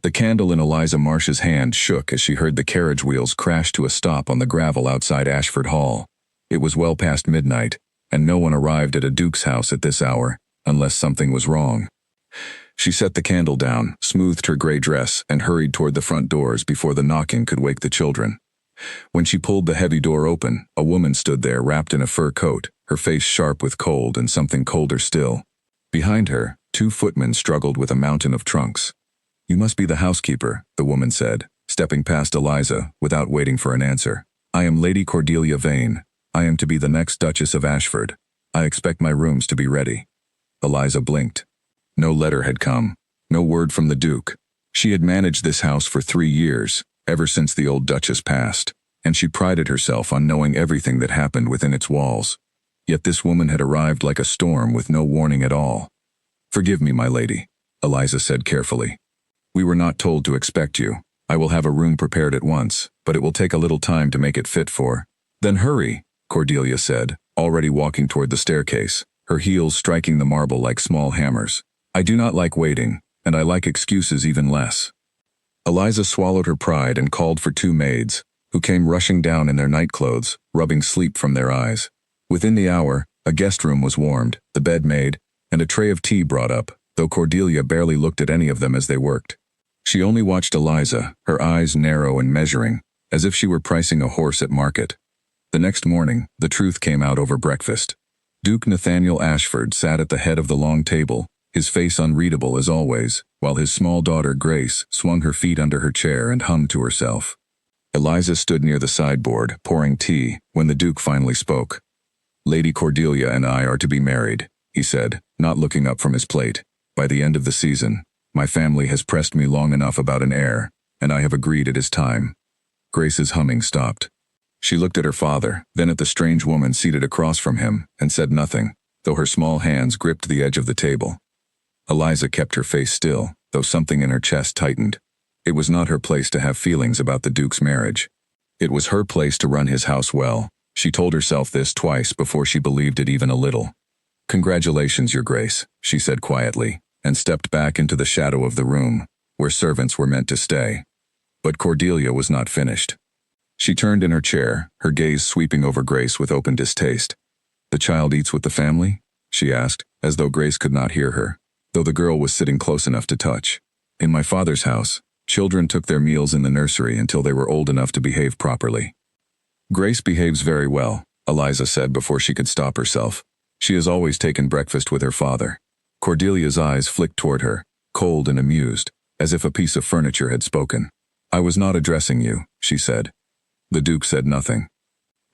The candle in Eliza Marsh's hand shook as she heard the carriage wheels crash to a stop on the gravel outside Ashford Hall. It was well past midnight, and no one arrived at a duke's house at this hour, unless something was wrong. She set the candle down, smoothed her gray dress, and hurried toward the front doors before the knocking could wake the children. When she pulled the heavy door open, a woman stood there wrapped in a fur coat, her face sharp with cold and something colder still. Behind her, 2 footmen struggled with a mountain of trunks. "You must be the housekeeper," the woman said, stepping past Eliza without waiting for an answer. "I am Lady Cordelia Vane. I am to be the next Duchess of Ashford. I expect my rooms to be ready." Eliza blinked. No letter had come. No word from the Duke. She had managed this house for 3 years, ever since the old Duchess passed, and she prided herself on knowing everything that happened within its walls. Yet this woman had arrived like a storm with no warning at all. "Forgive me, my lady," Eliza said carefully. "We were not told to expect you. I will have a room prepared at once, but it will take a little time to make it fit for—" "Then hurry," Cordelia said, already walking toward the staircase, her heels striking the marble like small hammers. "I do not like waiting, and I like excuses even less." Eliza swallowed her pride and called for 2 maids, who came rushing down in their nightclothes, rubbing sleep from their eyes. Within the hour, a guest room was warmed, the bed made, and a tray of tea brought up, though Cordelia barely looked at any of them as they worked. She only watched Eliza, her eyes narrow and measuring, as if she were pricing a horse at market. The next morning, the truth came out over breakfast. Duke Nathaniel Ashford sat at the head of the long table, his face unreadable as always, while his small daughter Grace swung her feet under her chair and hummed to herself. Eliza stood near the sideboard, pouring tea, when the Duke finally spoke. "Lady Cordelia and I are to be married," he said, not looking up from his plate. "By the end of the season, my family has pressed me long enough about an heir, and I have agreed it is time." Grace's humming stopped. She looked at her father, then at the strange woman seated across from him, and said nothing, though her small hands gripped the edge of the table. Eliza kept her face still, though something in her chest tightened. It was not her place to have feelings about the Duke's marriage. It was her place to run his house well. She told herself this twice before she believed it even a little. "Congratulations, Your Grace," she said quietly, and stepped back into the shadow of the room, where servants were meant to stay. But Cordelia was not finished. She turned in her chair, her gaze sweeping over Grace with open distaste. "The child eats with the family?" she asked, as though Grace could not hear her, though the girl was sitting close enough to touch. "In my father's house, children took their meals in the nursery until they were old enough to behave properly." "Grace behaves very well," Eliza said before she could stop herself. "She has always taken breakfast with her father." Cordelia's eyes flicked toward her, cold and amused, as if a piece of furniture had spoken. "I was not addressing you," she said. The Duke said nothing.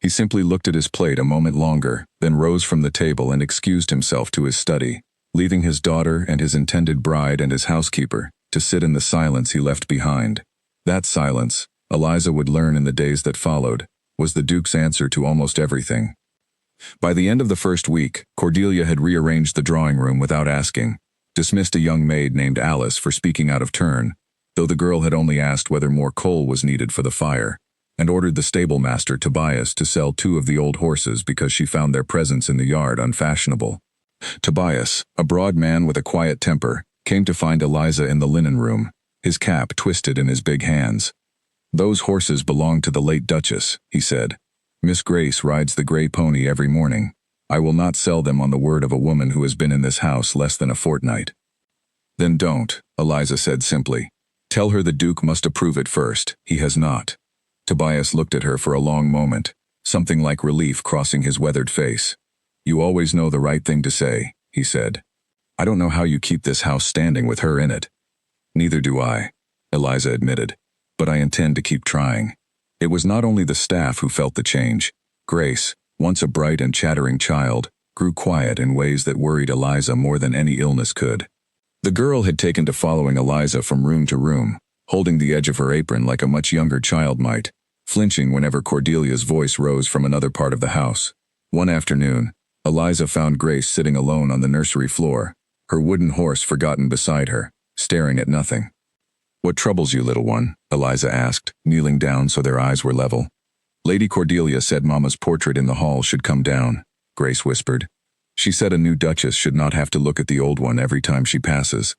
He simply looked at his plate a moment longer, then rose from the table and excused himself to his study, leaving his daughter and his intended bride and his housekeeper to sit in the silence he left behind. That silence, Eliza would learn in the days that followed, was the Duke's answer to almost everything. By the end of the first week, Cordelia had rearranged the drawing room without asking, dismissed a young maid named Alice for speaking out of turn, though the girl had only asked whether more coal was needed for the fire, and ordered the stable master Tobias to sell 2 of the old horses because she found their presence in the yard unfashionable. Tobias, a broad man with a quiet temper, came to find Eliza in the linen room, his cap twisted in his big hands. "Those horses belong to the late Duchess," he said. "Miss Grace rides the gray pony every morning. I will not sell them on the word of a woman who has been in this house less than a fortnight." "Then don't," Eliza said simply. "Tell her the Duke must approve it first. He has not." Tobias looked at her for a long moment, something like relief crossing his weathered face. "You always know the right thing to say," he said. "I don't know how you keep this house standing with her in it." "Neither do I," Eliza admitted, "but I intend to keep trying." It was not only the staff who felt the change. Grace, once a bright and chattering child, grew quiet in ways that worried Eliza more than any illness could. The girl had taken to following Eliza from room to room, holding the edge of her apron like a much younger child might, flinching whenever Cordelia's voice rose from another part of the house. One afternoon, Eliza found Grace sitting alone on the nursery floor, her wooden horse forgotten beside her, staring at nothing. "What troubles you, little one?" Eliza asked, kneeling down so their eyes were level. "Lady Cordelia said Mama's portrait in the hall should come down," Grace whispered. "She said a new duchess should not have to look at the old one every time she passes."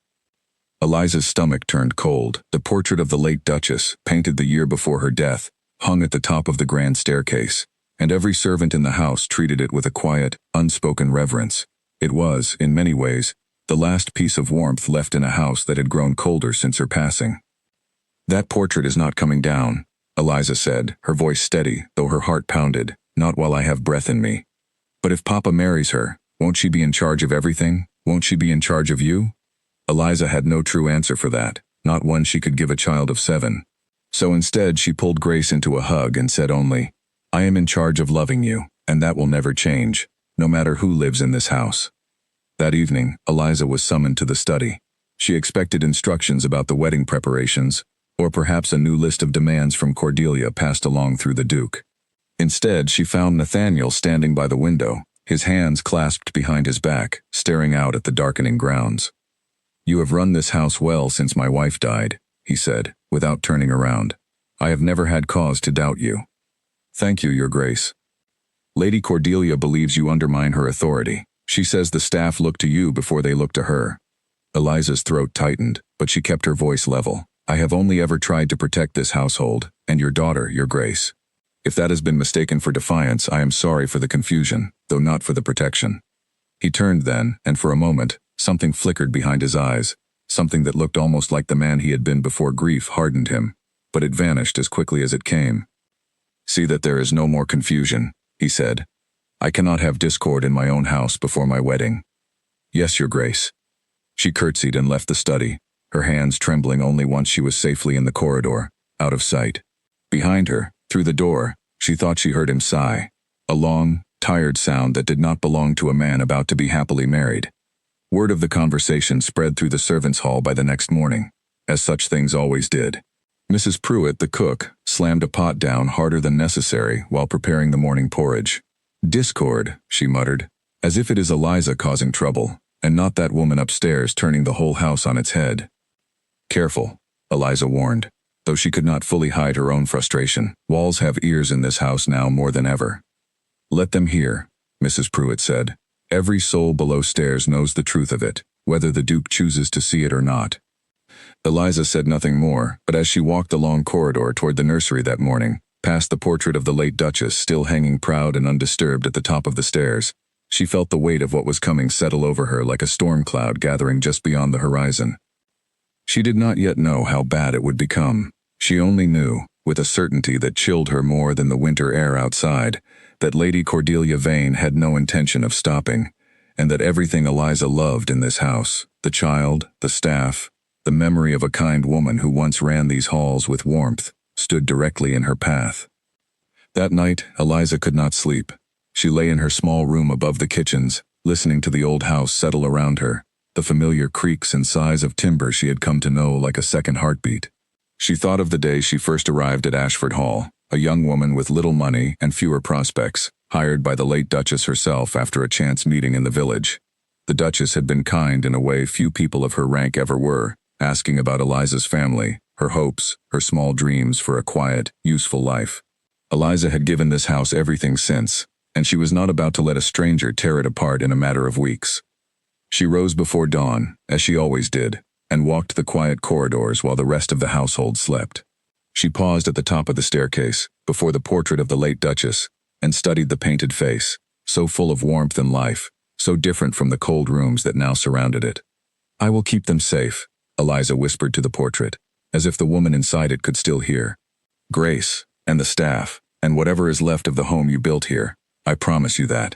Eliza's stomach turned cold. The portrait of the late Duchess, painted the year before her death, hung at the top of the grand staircase, and every servant in the house treated it with a quiet, unspoken reverence. It was, in many ways, the last piece of warmth left in a house that had grown colder since her passing. "That portrait is not coming down," Eliza said, her voice steady, though her heart pounded. "Not while I have breath in me. But if Papa marries her, won't she be in charge of everything? Won't she be in charge of you?" Eliza had no true answer for that, not one she could give a child of 7. So instead she pulled Grace into a hug and said only, "I am in charge of loving you, and that will never change, no matter who lives in this house." That evening, Eliza was summoned to the study. She expected instructions about the wedding preparations, or perhaps a new list of demands from Cordelia passed along through the Duke. Instead, she found Nathaniel standing by the window, his hands clasped behind his back, staring out at the darkening grounds. "You have run this house well since my wife died," he said, without turning around. "I have never had cause to doubt you." "Thank you, Your Grace." "Lady Cordelia believes you undermine her authority. She says the staff look to you before they look to her." Eliza's throat tightened, but she kept her voice level. "I have only ever tried to protect this household, and your daughter, Your Grace. If that has been mistaken for defiance, I am sorry for the confusion, though not for the protection." He turned then, and for a moment, something flickered behind his eyes, something that looked almost like the man he had been before grief hardened him, but it vanished as quickly as it came. "See that there is no more confusion," he said. "I cannot have discord in my own house before my wedding." "Yes, Your Grace." She curtsied and left the study, her hands trembling only once she was safely in the corridor, out of sight. Behind her, through the door, she thought she heard him sigh, a long, tired sound that did not belong to a man about to be happily married. Word of the conversation spread through the servants' hall by the next morning, as such things always did. Mrs. Pruitt, the cook, slammed a pot down harder than necessary while preparing the morning porridge. "Discord," she muttered, "as if it is Eliza causing trouble, and not that woman upstairs turning the whole house on its head." "Careful," Eliza warned, though she could not fully hide her own frustration. "Walls have ears in this house now more than ever." "Let them hear," Mrs. Pruitt said. "Every soul below stairs knows the truth of it, whether the Duke chooses to see it or not." Eliza said nothing more, but as she walked the long corridor toward the nursery that morning, past the portrait of the late Duchess still hanging proud and undisturbed at the top of the stairs, she felt the weight of what was coming settle over her like a storm cloud gathering just beyond the horizon. She did not yet know how bad it would become. She only knew, with a certainty that chilled her more than the winter air outside, that Lady Cordelia Vane had no intention of stopping, and that everything Eliza loved in this house, the child, the staff, the memory of a kind woman who once ran these halls with warmth, stood directly in her path. That night, Eliza could not sleep. She lay in her small room above the kitchens, listening to the old house settle around her, the familiar creaks and sighs of timber she had come to know like a second heartbeat. She thought of the day she first arrived at Ashford Hall, a young woman with little money and fewer prospects, hired by the late Duchess herself after a chance meeting in the village. The Duchess had been kind in a way few people of her rank ever were, asking about Eliza's family, her hopes, her small dreams for a quiet, useful life. Eliza had given this house everything since, and she was not about to let a stranger tear it apart in a matter of weeks. She rose before dawn, as she always did, and walked the quiet corridors while the rest of the household slept. She paused at the top of the staircase, before the portrait of the late Duchess, and studied the painted face, so full of warmth and life, so different from the cold rooms that now surrounded it. "I will keep them safe," Eliza whispered to the portrait, as if the woman inside it could still hear. "Grace, and the staff, and whatever is left of the home you built here, I promise you that."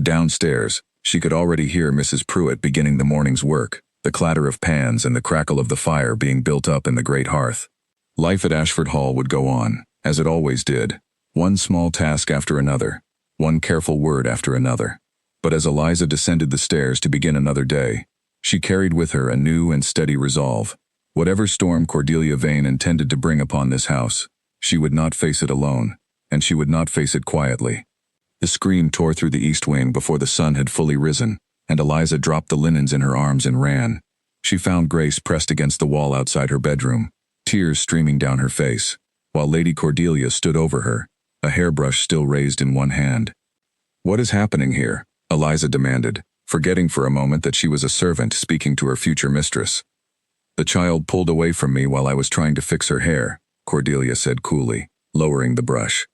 Downstairs, she could already hear Mrs. Pruitt beginning the morning's work, the clatter of pans and the crackle of the fire being built up in the great hearth. Life at Ashford Hall would go on, as it always did, one small task after another, one careful word after another. But as Eliza descended the stairs to begin another day, she carried with her a new and steady resolve. Whatever storm Cordelia Vane intended to bring upon this house, she would not face it alone, and she would not face it quietly. The scream tore through the east wing before the sun had fully risen, and Eliza dropped the linens in her arms and ran. She found Grace pressed against the wall outside her bedroom, tears streaming down her face, while Lady Cordelia stood over her, a hairbrush still raised in one hand. "What is happening here?" Eliza demanded, forgetting for a moment that she was a servant speaking to her future mistress. The child pulled away from me while I was trying to fix her hair, Cordelia said coolly, lowering the brush.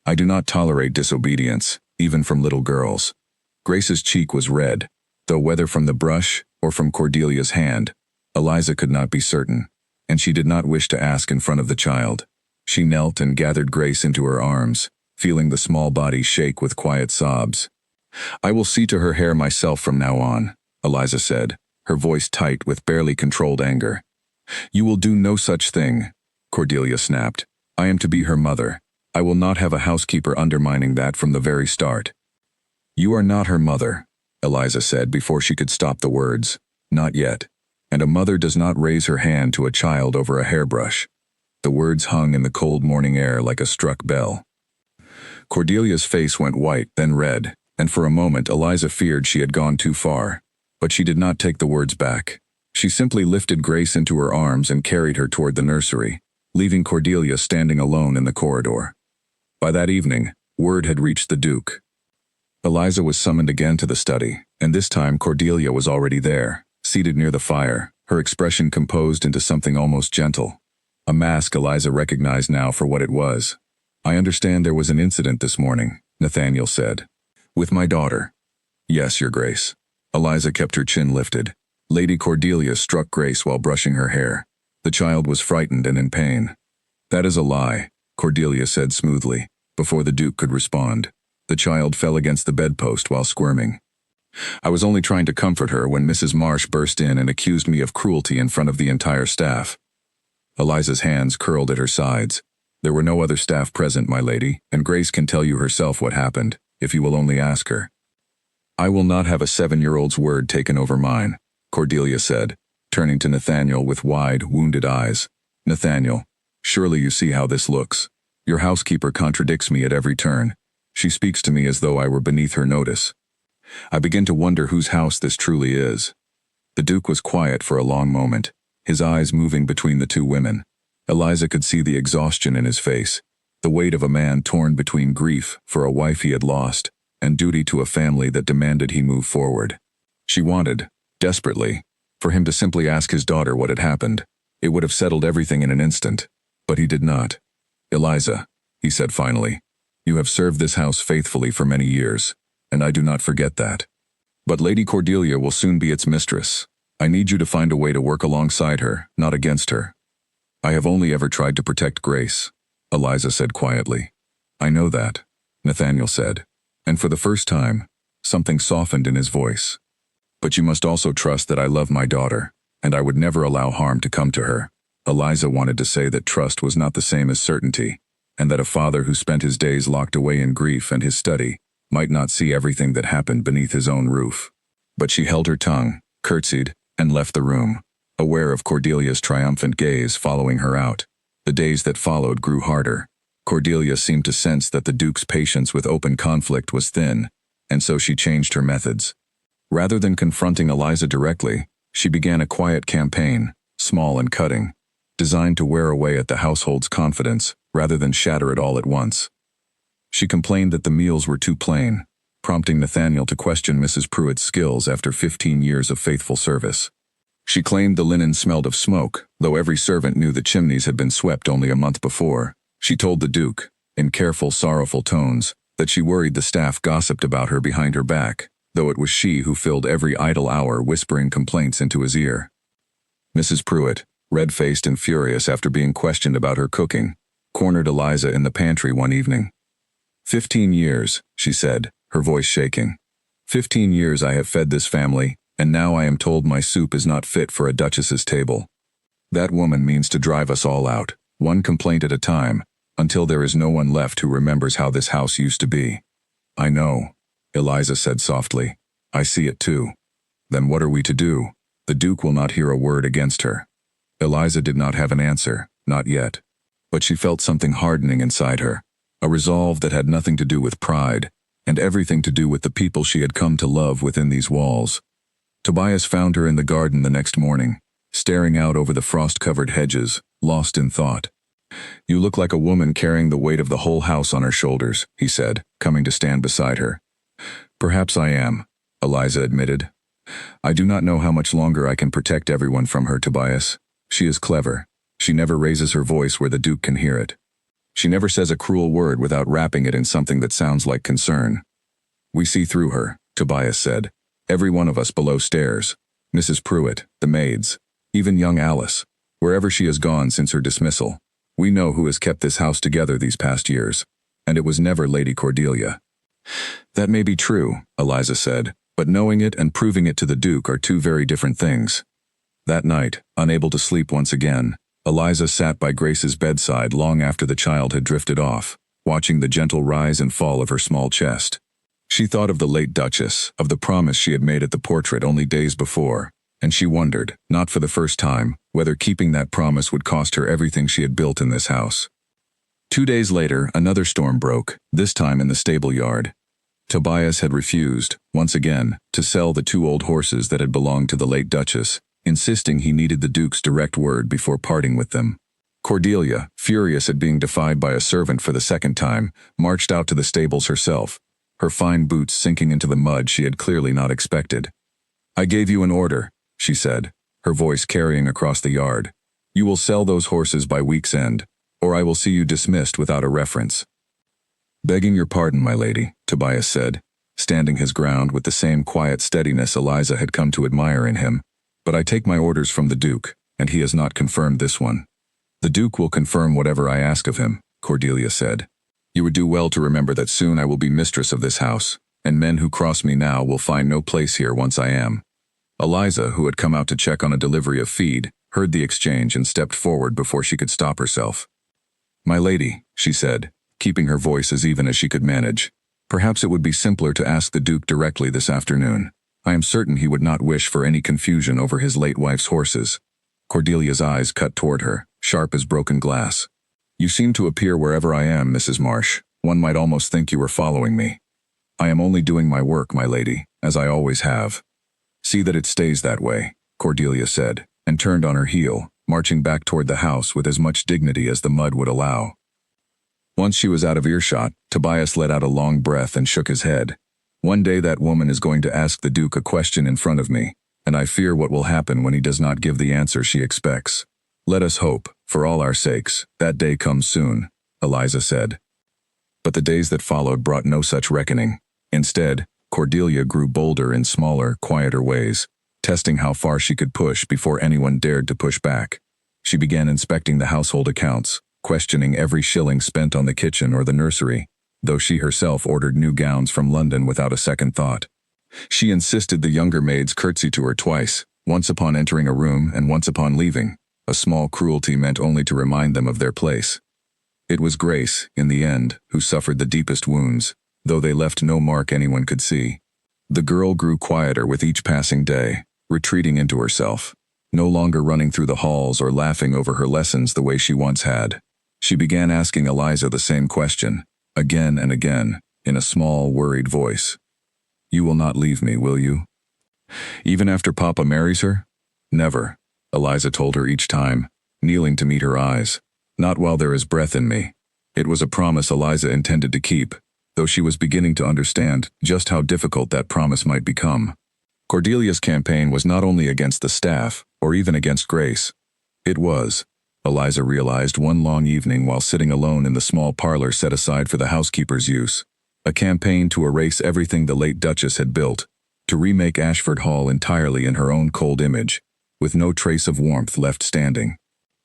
I do not tolerate disobedience, even from little girls. Grace's cheek was red, though whether from the brush or from Cordelia's hand, Eliza could not be certain, and she did not wish to ask in front of the child. She knelt and gathered Grace into her arms, feeling the small body shake with quiet sobs. I will see to her hair myself from now on, Eliza said, her voice tight with barely controlled anger. You will do no such thing, Cordelia snapped. I am to be her mother. I will not have a housekeeper undermining that from the very start. You are not her mother, Eliza said before she could stop the words. Not yet. And a mother does not raise her hand to a child over a hairbrush. The words hung in the cold morning air like a struck bell. Cordelia's face went white, then red, and for a moment Eliza feared she had gone too far. But she did not take the words back. She simply lifted Grace into her arms and carried her toward the nursery, leaving Cordelia standing alone in the corridor. By that evening, word had reached the Duke. Eliza was summoned again to the study, and this time Cordelia was already there, seated near the fire, her expression composed into something almost gentle. A mask Eliza recognized now for what it was. I understand there was an incident this morning, Nathaniel said. With my daughter. Yes, Your Grace. Eliza kept her chin lifted. Lady Cordelia struck Grace while brushing her hair. The child was frightened and in pain. That is a lie, Cordelia said smoothly, before the Duke could respond. The child fell against the bedpost while squirming. I was only trying to comfort her when Mrs. Marsh burst in and accused me of cruelty in front of the entire staff. Eliza's hands curled at her sides. There were no other staff present, my lady, and Grace can tell you herself what happened, if you will only ask her. I will not have a 7-year-old's word taken over mine, Cordelia said, turning to Nathaniel with wide, wounded eyes. Nathaniel, surely you see how this looks. Your housekeeper contradicts me at every turn. She speaks to me as though I were beneath her notice. I begin to wonder whose house this truly is. The Duke was quiet for a long moment, his eyes moving between the two women. Eliza could see the exhaustion in his face, the weight of a man torn between grief for a wife he had lost and duty to a family that demanded he move forward. She wanted, desperately, for him to simply ask his daughter what had happened. It would have settled everything in an instant, but he did not. Eliza, he said finally, you have served this house faithfully for many years, and I do not forget that. But Lady Cordelia will soon be its mistress. I need you to find a way to work alongside her, not against her. I have only ever tried to protect Grace, Eliza said quietly. I know that, Nathaniel said, and for the first time, something softened in his voice. But you must also trust that I love my daughter, and I would never allow harm to come to her. Eliza wanted to say that trust was not the same as certainty, and that a father who spent his days locked away in grief and his study might not see everything that happened beneath his own roof. But she held her tongue, curtsied, and left the room, aware of Cordelia's triumphant gaze following her out. The days that followed grew harder. Cordelia seemed to sense that the Duke's patience with open conflict was thin, and so she changed her methods. Rather than confronting Eliza directly, she began a quiet campaign, small and cutting, designed to wear away at the household's confidence rather than shatter it all at once. She complained that the meals were too plain, prompting Nathaniel to question Mrs. Pruitt's skills after 15 years of faithful service. She claimed the linen smelled of smoke, though every servant knew the chimneys had been swept only a month before. She told the Duke, in careful, sorrowful tones, that she worried the staff gossiped about her behind her back, though it was she who filled every idle hour whispering complaints into his ear. Mrs. Pruitt, red-faced and furious after being questioned about her cooking, cornered Eliza in the pantry one evening. 15 years, she said, her voice shaking. 15 years I have fed this family, and now I am told my soup is not fit for a duchess's table. That woman means to drive us all out, one complaint at a time, until there is no one left who remembers how this house used to be. I know, Eliza said softly. I see it too. Then what are we to do? The Duke will not hear a word against her. Eliza did not have an answer, not yet. But she felt something hardening inside her, a resolve that had nothing to do with pride, and everything to do with the people she had come to love within these walls. Tobias found her in the garden the next morning, staring out over the frost-covered hedges, lost in thought. You look like a woman carrying the weight of the whole house on her shoulders, he said, coming to stand beside her. Perhaps I am, Eliza admitted. I do not know how much longer I can protect everyone from her, Tobias. She is clever. She never raises her voice where the Duke can hear it. She never says a cruel word without wrapping it in something that sounds like concern. We see through her, Tobias said. Every one of us below stairs. Mrs. Pruitt, the maids, even young Alice, wherever she has gone since her dismissal. We know who has kept this house together these past years. And it was never Lady Cordelia. That may be true, Eliza said, but knowing it and proving it to the Duke are two very different things. That night, unable to sleep once again, Eliza sat by Grace's bedside long after the child had drifted off, watching the gentle rise and fall of her small chest. She thought of the late Duchess, of the promise she had made at the portrait only days before, and she wondered, not for the first time, whether keeping that promise would cost her everything she had built in this house. 2 days later, another storm broke, this time in the stable yard. Tobias had refused, once again, to sell the 2 old horses that had belonged to the late Duchess, insisting he needed the Duke's direct word before parting with them. Cordelia, furious at being defied by a servant for the second time, marched out to the stables herself, her fine boots sinking into the mud she had clearly not expected. "I gave you an order," she said, her voice carrying across the yard. "You will sell those horses by week's end, or I will see you dismissed without a reference." "Begging your pardon, my lady," Tobias said, standing his ground with the same quiet steadiness Eliza had come to admire in him. "But I take my orders from the Duke, and he has not confirmed this one." "The Duke will confirm whatever I ask of him," Cordelia said. "You would do well to remember that soon I will be mistress of this house, and men who cross me now will find no place here once I am." Eliza, who had come out to check on a delivery of feed, heard the exchange and stepped forward before she could stop herself. "My lady," she said, keeping her voice as even as she could manage, "perhaps it would be simpler to ask the Duke directly this afternoon. I am certain he would not wish for any confusion over his late wife's horses." Cordelia's eyes cut toward her, sharp as broken glass. "You seem to appear wherever I am, Mrs. Marsh. One might almost think you were following me." "I am only doing my work, my lady, as I always have." "See that it stays that way," Cordelia said, and turned on her heel, marching back toward the house with as much dignity as the mud would allow. Once she was out of earshot, Tobias let out a long breath and shook his head. "One day that woman is going to ask the Duke a question in front of me, and I fear what will happen when he does not give the answer she expects. Let us hope, for all our sakes, that day comes soon," Eliza said. But the days that followed brought no such reckoning. Instead, Cordelia grew bolder in smaller, quieter ways, testing how far she could push before anyone dared to push back. She began inspecting the household accounts, questioning every shilling spent on the kitchen or the nursery, though she herself ordered new gowns from London without a second thought. She insisted the younger maids curtsy to her twice, once upon entering a room and once upon leaving, a small cruelty meant only to remind them of their place. It was Grace, in the end, who suffered the deepest wounds, though they left no mark anyone could see. The girl grew quieter with each passing day, retreating into herself, no longer running through the halls or laughing over her lessons the way she once had. She began asking Eliza the same question, again and again, in a small, worried voice. "You will not leave me, will you? Even after Papa marries her?" "Never," Eliza told her each time, kneeling to meet her eyes. "Not while there is breath in me." It was a promise Eliza intended to keep, though she was beginning to understand just how difficult that promise might become. Cordelia's campaign was not only against the staff, or even against Grace. It was, Eliza realized one long evening while sitting alone in the small parlor set aside for the housekeeper's use, a campaign to erase everything the late Duchess had built, to remake Ashford Hall entirely in her own cold image, with no trace of warmth left standing.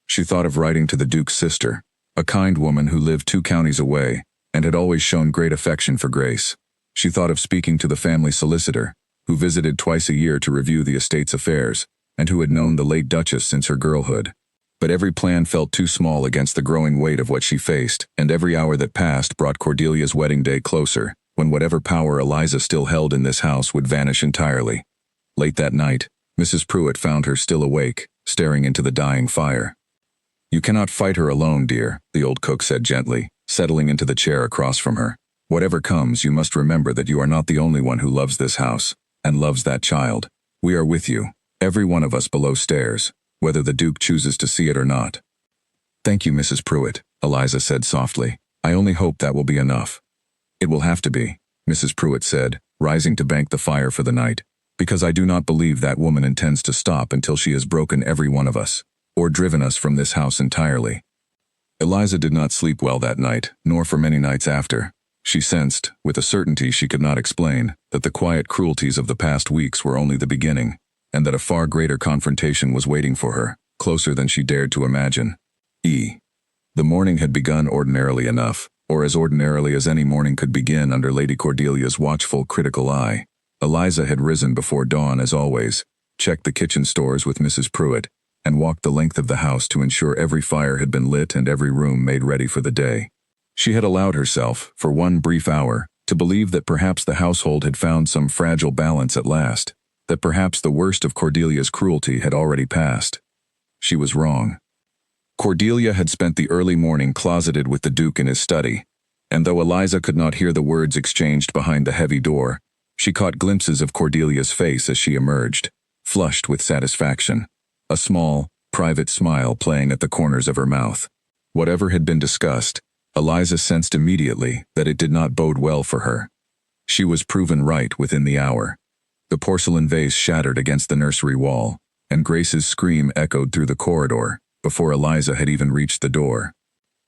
She thought of writing to the Duke's sister, a kind woman who lived 2 counties away, and had always shown great affection for Grace. She thought of speaking to the family solicitor, who visited twice a year to review the estate's affairs, and who had known the late Duchess since her girlhood. But every plan felt too small against the growing weight of what she faced, and every hour that passed brought Cordelia's wedding day closer, when whatever power Eliza still held in this house would vanish entirely. Late that night, Mrs. Pruitt found her still awake, staring into the dying fire. "You cannot fight her alone, dear," the old cook said gently, settling into the chair across from her. "Whatever comes, you must remember that you are not the only one who loves this house, and loves that child. We are with you, every one of us below stairs, whether the Duke chooses to see it or not." "Thank you, Mrs. Pruitt," Eliza said softly. "I only hope that will be enough." "It will have to be," Mrs. Pruitt said, rising to bank the fire for the night, "because I do not believe that woman intends to stop until she has broken every one of us. or driven us from this house entirely. Eliza did not sleep well that night, nor for many nights after. She sensed, with a certainty she could not explain, that the quiet cruelties of the past weeks were only the beginning, and that a far greater confrontation was waiting for her, closer than she dared to imagine. The morning had begun ordinarily enough, or as ordinarily as any morning could begin under Lady Cordelia's watchful, critical eye. Eliza had risen before dawn as always, checked the kitchen stores with Mrs. Pruitt, and walked the length of the house to ensure every fire had been lit and every room made ready for the day. She had allowed herself, for one brief hour, to believe that perhaps the household had found some fragile balance at last, that perhaps the worst of Cordelia's cruelty had already passed. She was wrong. Cordelia had spent the early morning closeted with the Duke in his study, and though Eliza could not hear the words exchanged behind the heavy door, she caught glimpses of Cordelia's face as she emerged, flushed with satisfaction, a small, private smile playing at the corners of her mouth. Whatever had been discussed, Eliza sensed immediately that it did not bode well for her. She was proven right within the hour. The porcelain vase shattered against the nursery wall, and Grace's scream echoed through the corridor before Eliza had even reached the door.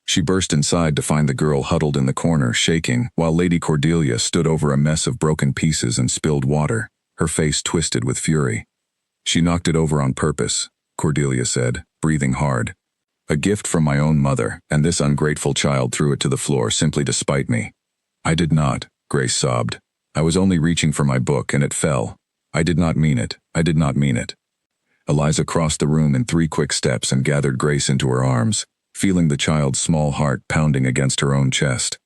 She burst inside to find the girl huddled in the corner, shaking, while Lady Cordelia stood over a mess of broken pieces and spilled water, her face twisted with fury. "She knocked it over on purpose," Cordelia said, breathing hard. "A gift from my own mother, and this ungrateful child threw it to the floor simply to spite me." "I did not," Grace sobbed. "I was only reaching for my book and it fell. I did not mean it. I did not mean it." Eliza crossed the room in 3 quick steps and gathered Grace into her arms, feeling the child's small heart pounding against her own chest.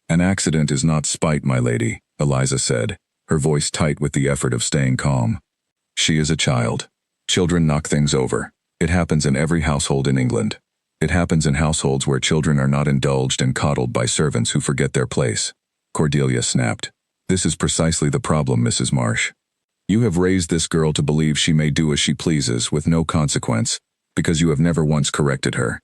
"An accident is not spite, my lady," Eliza said, her voice tight with the effort of staying calm. "She is a child. Children knock things over. It happens in every household in England. It happens in households where children are not indulged and coddled by servants who forget their place." Cordelia snapped. "This is precisely the problem, Mrs. Marsh. You have raised this girl to believe she may do as she pleases with no consequence, because you have never once corrected her."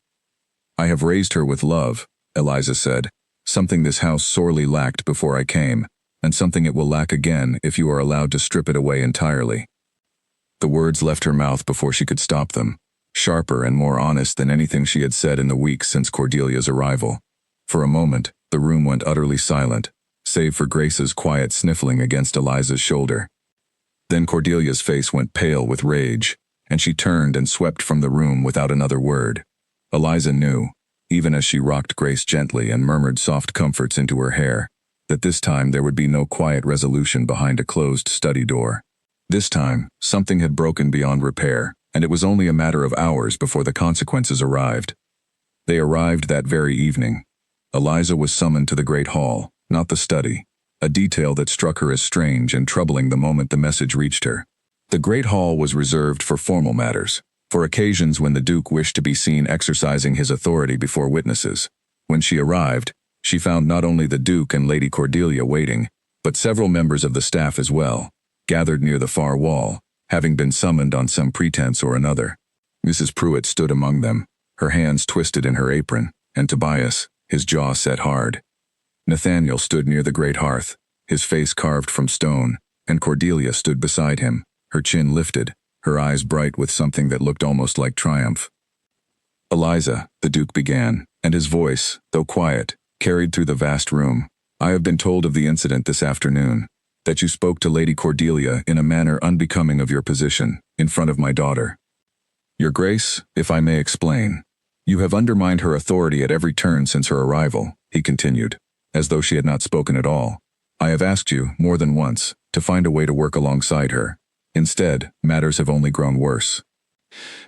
"I have raised her with love," Eliza said, "something this house sorely lacked before I came, and something it will lack again if you are allowed to strip it away entirely." The words left her mouth before she could stop them, sharper and more honest than anything she had said in the weeks since Cordelia's arrival. For a moment, the room went utterly silent, save for Grace's quiet sniffling against Eliza's shoulder. Then Cordelia's face went pale with rage, and she turned and swept from the room without another word. Eliza knew, even as she rocked Grace gently and murmured soft comforts into her hair, that this time there would be no quiet resolution behind a closed study door. This time, something had broken beyond repair, and it was only a matter of hours before the consequences arrived. They arrived that very evening. Eliza was summoned to the great hall, not the study, a detail that struck her as strange and troubling the moment the message reached her. The great hall was reserved for formal matters, for occasions when the Duke wished to be seen exercising his authority before witnesses. When she arrived, she found not only the Duke and Lady Cordelia waiting, but several members of the staff as well, gathered near the far wall, having been summoned on some pretense or another. Mrs. Pruitt stood among them, her hands twisted in her apron, and Tobias, his jaw set hard. Nathaniel stood near the great hearth, his face carved from stone, and Cordelia stood beside him, her chin lifted, her eyes bright with something that looked almost like triumph. "Eliza," the Duke began, and his voice, though quiet, carried through the vast room. "I have been told of the incident this afternoon, that you spoke to Lady Cordelia in a manner unbecoming of your position, in front of my daughter. Your Grace, if I may explain, you have undermined her authority at every turn since her arrival," he continued, as though she had not spoken at all. "I have asked you, more than once, to find a way to work alongside her. Instead, matters have only grown worse."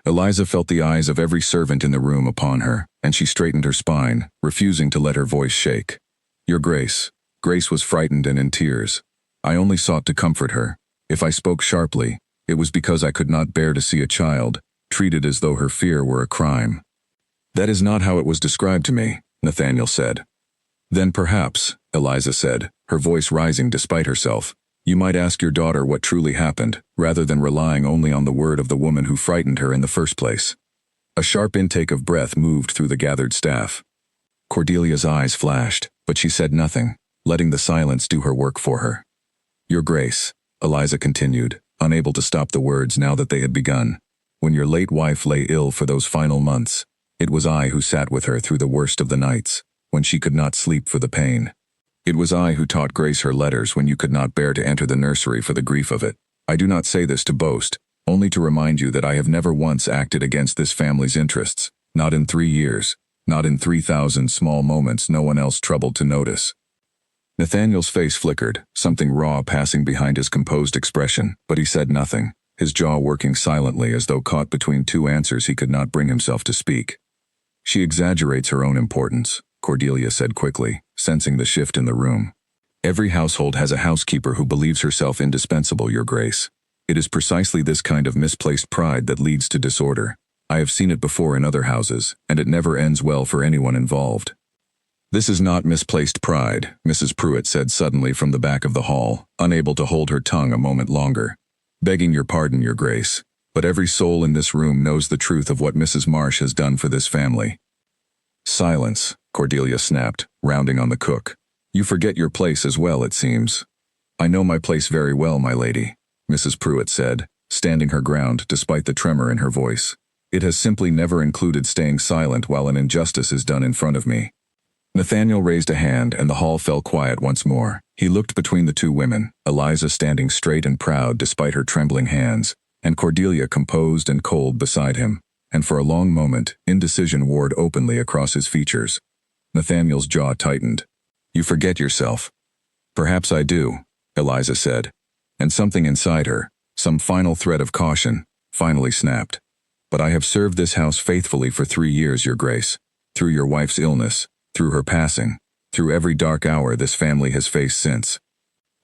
Eliza felt the eyes of every servant in the room upon her, and she straightened her spine, refusing to let her voice shake. "Your Grace." Grace was frightened and in tears. "I only sought to comfort her. If I spoke sharply, it was because I could not bear to see a child treated as though her fear were a crime." "That is not how it was described to me," Nathaniel said. "Then perhaps," Eliza said, her voice rising despite herself, "you might ask your daughter what truly happened, rather than relying only on the word of the woman who frightened her in the first place." A sharp intake of breath moved through the gathered staff. Cordelia's eyes flashed, but she said nothing, letting the silence do her work for her. "Your Grace," Eliza continued, unable to stop the words now that they had begun. When your late wife lay ill for those final months, it was I who sat with her through the worst of the nights, when she could not sleep for the pain. It was I who taught Grace her letters when you could not bear to enter the nursery for the grief of it. I do not say this to boast, only to remind you that I have never once acted against this family's interests, not in 3 years, not in 3,000 small moments no one else troubled to notice. Nathaniel's face flickered, something raw passing behind his composed expression, but he said nothing, his jaw working silently as though caught between two answers he could not bring himself to speak. She exaggerates her own importance, Cordelia said quickly, sensing the shift in the room. Every household has a housekeeper who believes herself indispensable, Your Grace. It is precisely this kind of misplaced pride that leads to disorder. I have seen it before in other houses, and it never ends well for anyone involved. This is not misplaced pride, Mrs. Pruitt said suddenly from the back of the hall, unable to hold her tongue a moment longer. Begging your pardon, Your Grace, but every soul in this room knows the truth of what Mrs. Marsh has done for this family. Silence, Cordelia snapped, rounding on the cook. You forget your place as well, it seems. I know my place very well, my lady, Mrs. Pruitt said, standing her ground despite the tremor in her voice. It has simply never included staying silent while an injustice is done in front of me. Nathaniel raised a hand and the hall fell quiet once more. He looked between the two women, Eliza standing straight and proud despite her trembling hands, and Cordelia composed and cold beside him, and for a long moment, indecision warred openly across his features. Nathaniel's jaw tightened. You forget yourself. Perhaps I do, Eliza said, and something inside her, some final thread of caution, finally snapped. But I have served this house faithfully for 3 years, Your Grace, through your wife's illness, through her passing, through every dark hour this family has faced since.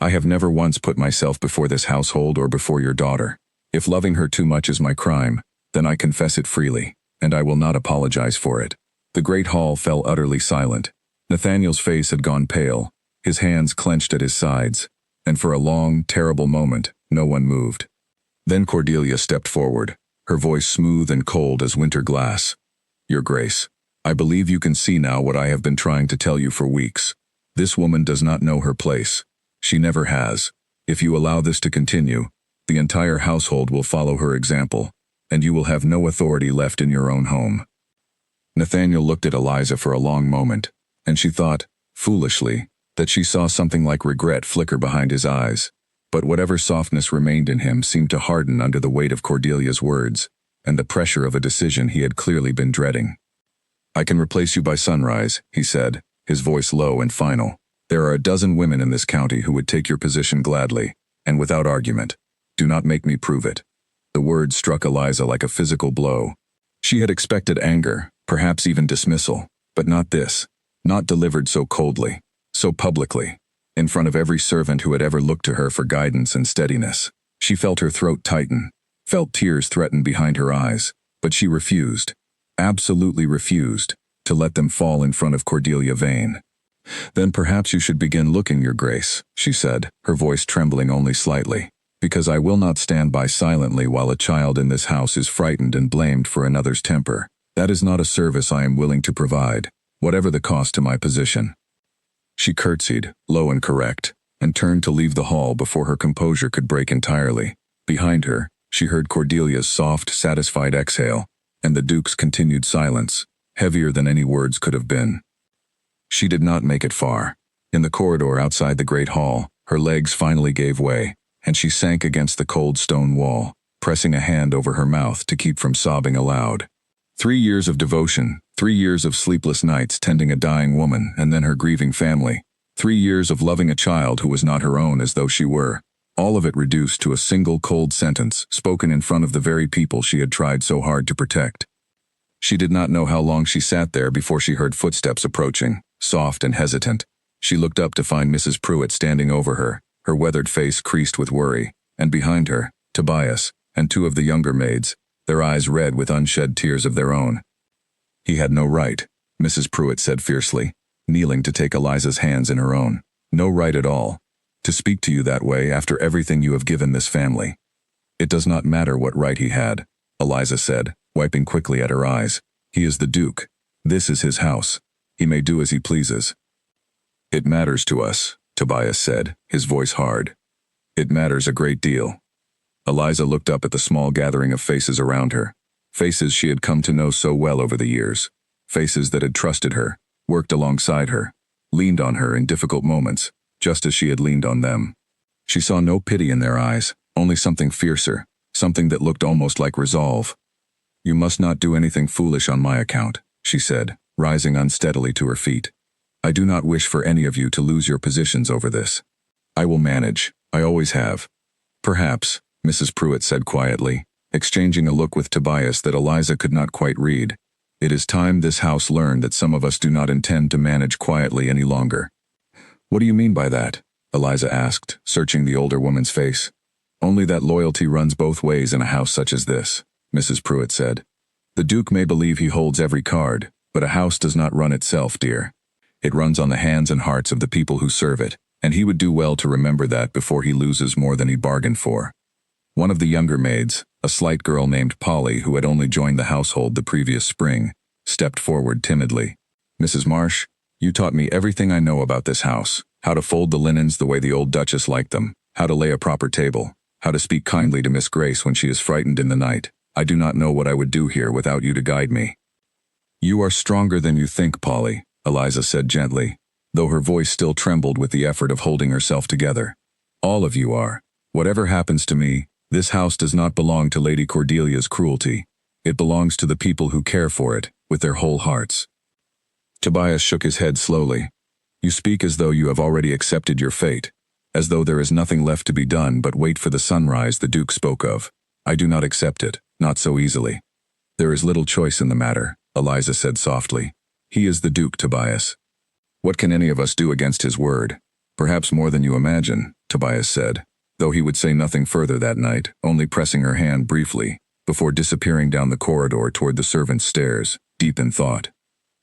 I have never once put myself before this household or before your daughter. If loving her too much is my crime, then I confess it freely, and I will not apologize for it. The great hall fell utterly silent. Nathaniel's face had gone pale, his hands clenched at his sides, and for a long, terrible moment, no one moved. Then Cordelia stepped forward, her voice smooth and cold as winter glass. Your Grace, I believe you can see now what I have been trying to tell you for weeks. This woman does not know her place. She never has. If you allow this to continue, the entire household will follow her example, and you will have no authority left in your own home. Nathaniel looked at Eliza for a long moment, and she thought, foolishly, that she saw something like regret flicker behind his eyes. But whatever softness remained in him seemed to harden under the weight of Cordelia's words, and the pressure of a decision he had clearly been dreading. I can replace you by sunrise, he said, his voice low and final. There are a dozen women in this county who would take your position gladly, and without argument. Do not make me prove it. The words struck Eliza like a physical blow. She had expected anger, perhaps even dismissal, but not this, not delivered so coldly, so publicly, in front of every servant who had ever looked to her for guidance and steadiness. She felt her throat tighten, felt tears threaten behind her eyes, but she refused. Absolutely refused, to let them fall in front of Cordelia Vane. Then perhaps you should begin looking, Your Grace, she said, her voice trembling only slightly, because I will not stand by silently while a child in this house is frightened and blamed for another's temper. That is not a service I am willing to provide, whatever the cost to my position. She curtsied, low and correct, and turned to leave the hall before her composure could break entirely. Behind her, she heard Cordelia's soft, satisfied exhale, and the Duke's continued silence, heavier than any words could have been. She did not make it far. In the corridor outside the great hall, her legs finally gave way, and she sank against the cold stone wall, pressing a hand over her mouth to keep from sobbing aloud. 3 years of devotion, 3 years of sleepless nights tending a dying woman and then her grieving family, 3 years of loving a child who was not her own as though she were, all of it reduced to a single cold sentence spoken in front of the very people she had tried so hard to protect. She did not know how long she sat there before she heard footsteps approaching, soft and hesitant. She looked up to find Mrs. Pruitt standing over her, her weathered face creased with worry, and behind her, Tobias, and 2 of the younger maids, their eyes red with unshed tears of their own. He had no right, Mrs. Pruitt said fiercely, kneeling to take Eliza's hands in her own. No right at all. To speak to you that way after everything you have given this family. It does not matter what right he had, Eliza said, wiping quickly at her eyes. He is the Duke. This is his house. He may do as he pleases. It matters to us, Tobias said, his voice hard. It matters a great deal. Eliza looked up at the small gathering of faces around her. Faces she had come to know so well over the years. Faces that had trusted her, worked alongside her, leaned on her in difficult moments, just as she had leaned on them. She saw no pity in their eyes, only something fiercer, something that looked almost like resolve. "You must not do anything foolish on my account," she said, rising unsteadily to her feet. "I do not wish for any of you to lose your positions over this. I will manage, I always have." "Perhaps," Mrs. Pruitt said quietly, exchanging a look with Tobias that Eliza could not quite read. "It is time this house learned that some of us do not intend to manage quietly any longer." "What do you mean by that?" Eliza asked, searching the older woman's face. "Only that loyalty runs both ways in a house such as this," Mrs. Pruitt said. "The Duke may believe he holds every card, but a house does not run itself, dear. It runs on the hands and hearts of the people who serve it, and he would do well to remember that before he loses more than he bargained for." One of the younger maids, a slight girl named Polly who had only joined the household the previous spring, stepped forward timidly. "Mrs. Marsh, you taught me everything I know about this house, how to fold the linens the way the old Duchess liked them, how to lay a proper table, how to speak kindly to Miss Grace when she is frightened in the night. I do not know what I would do here without you to guide me." "You are stronger than you think, Polly," Eliza said gently, though her voice still trembled with the effort of holding herself together. "All of you are. Whatever happens to me, this house does not belong to Lady Cordelia's cruelty. It belongs to the people who care for it, with their whole hearts." Tobias shook his head slowly. "You speak as though you have already accepted your fate, as though there is nothing left to be done but wait for the sunrise the Duke spoke of. I do not accept it, not so easily." "There is little choice in the matter," Eliza said softly. "He is the Duke, Tobias. What can any of us do against his word?" "Perhaps more than you imagine," Tobias said, though he would say nothing further that night, only pressing her hand briefly, before disappearing down the corridor toward the servants' stairs, deep in thought.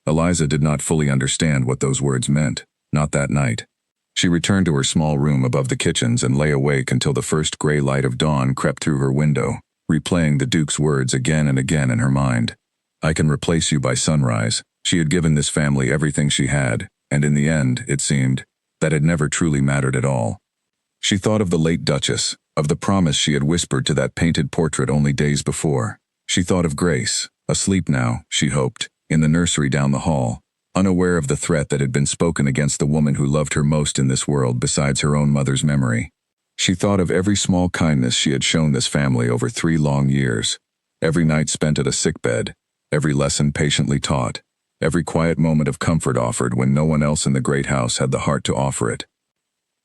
Eliza did not fully understand what those words meant, not that night. She returned to her small room above the kitchens and lay awake until the first gray light of dawn crept through her window, replaying the Duke's words again and again in her mind. "I can replace you by sunrise." She had given this family everything she had, and in the end, it seemed, that had never truly mattered at all. She thought of the late Duchess, of the promise she had whispered to that painted portrait only days before. She thought of Grace, asleep now, she hoped, in the nursery down the hall, unaware of the threat that had been spoken against the woman who loved her most in this world besides her own mother's memory. She thought of every small kindness she had shown this family over 3 long years, every night spent at a sickbed, every lesson patiently taught, every quiet moment of comfort offered when no one else in the great house had the heart to offer it.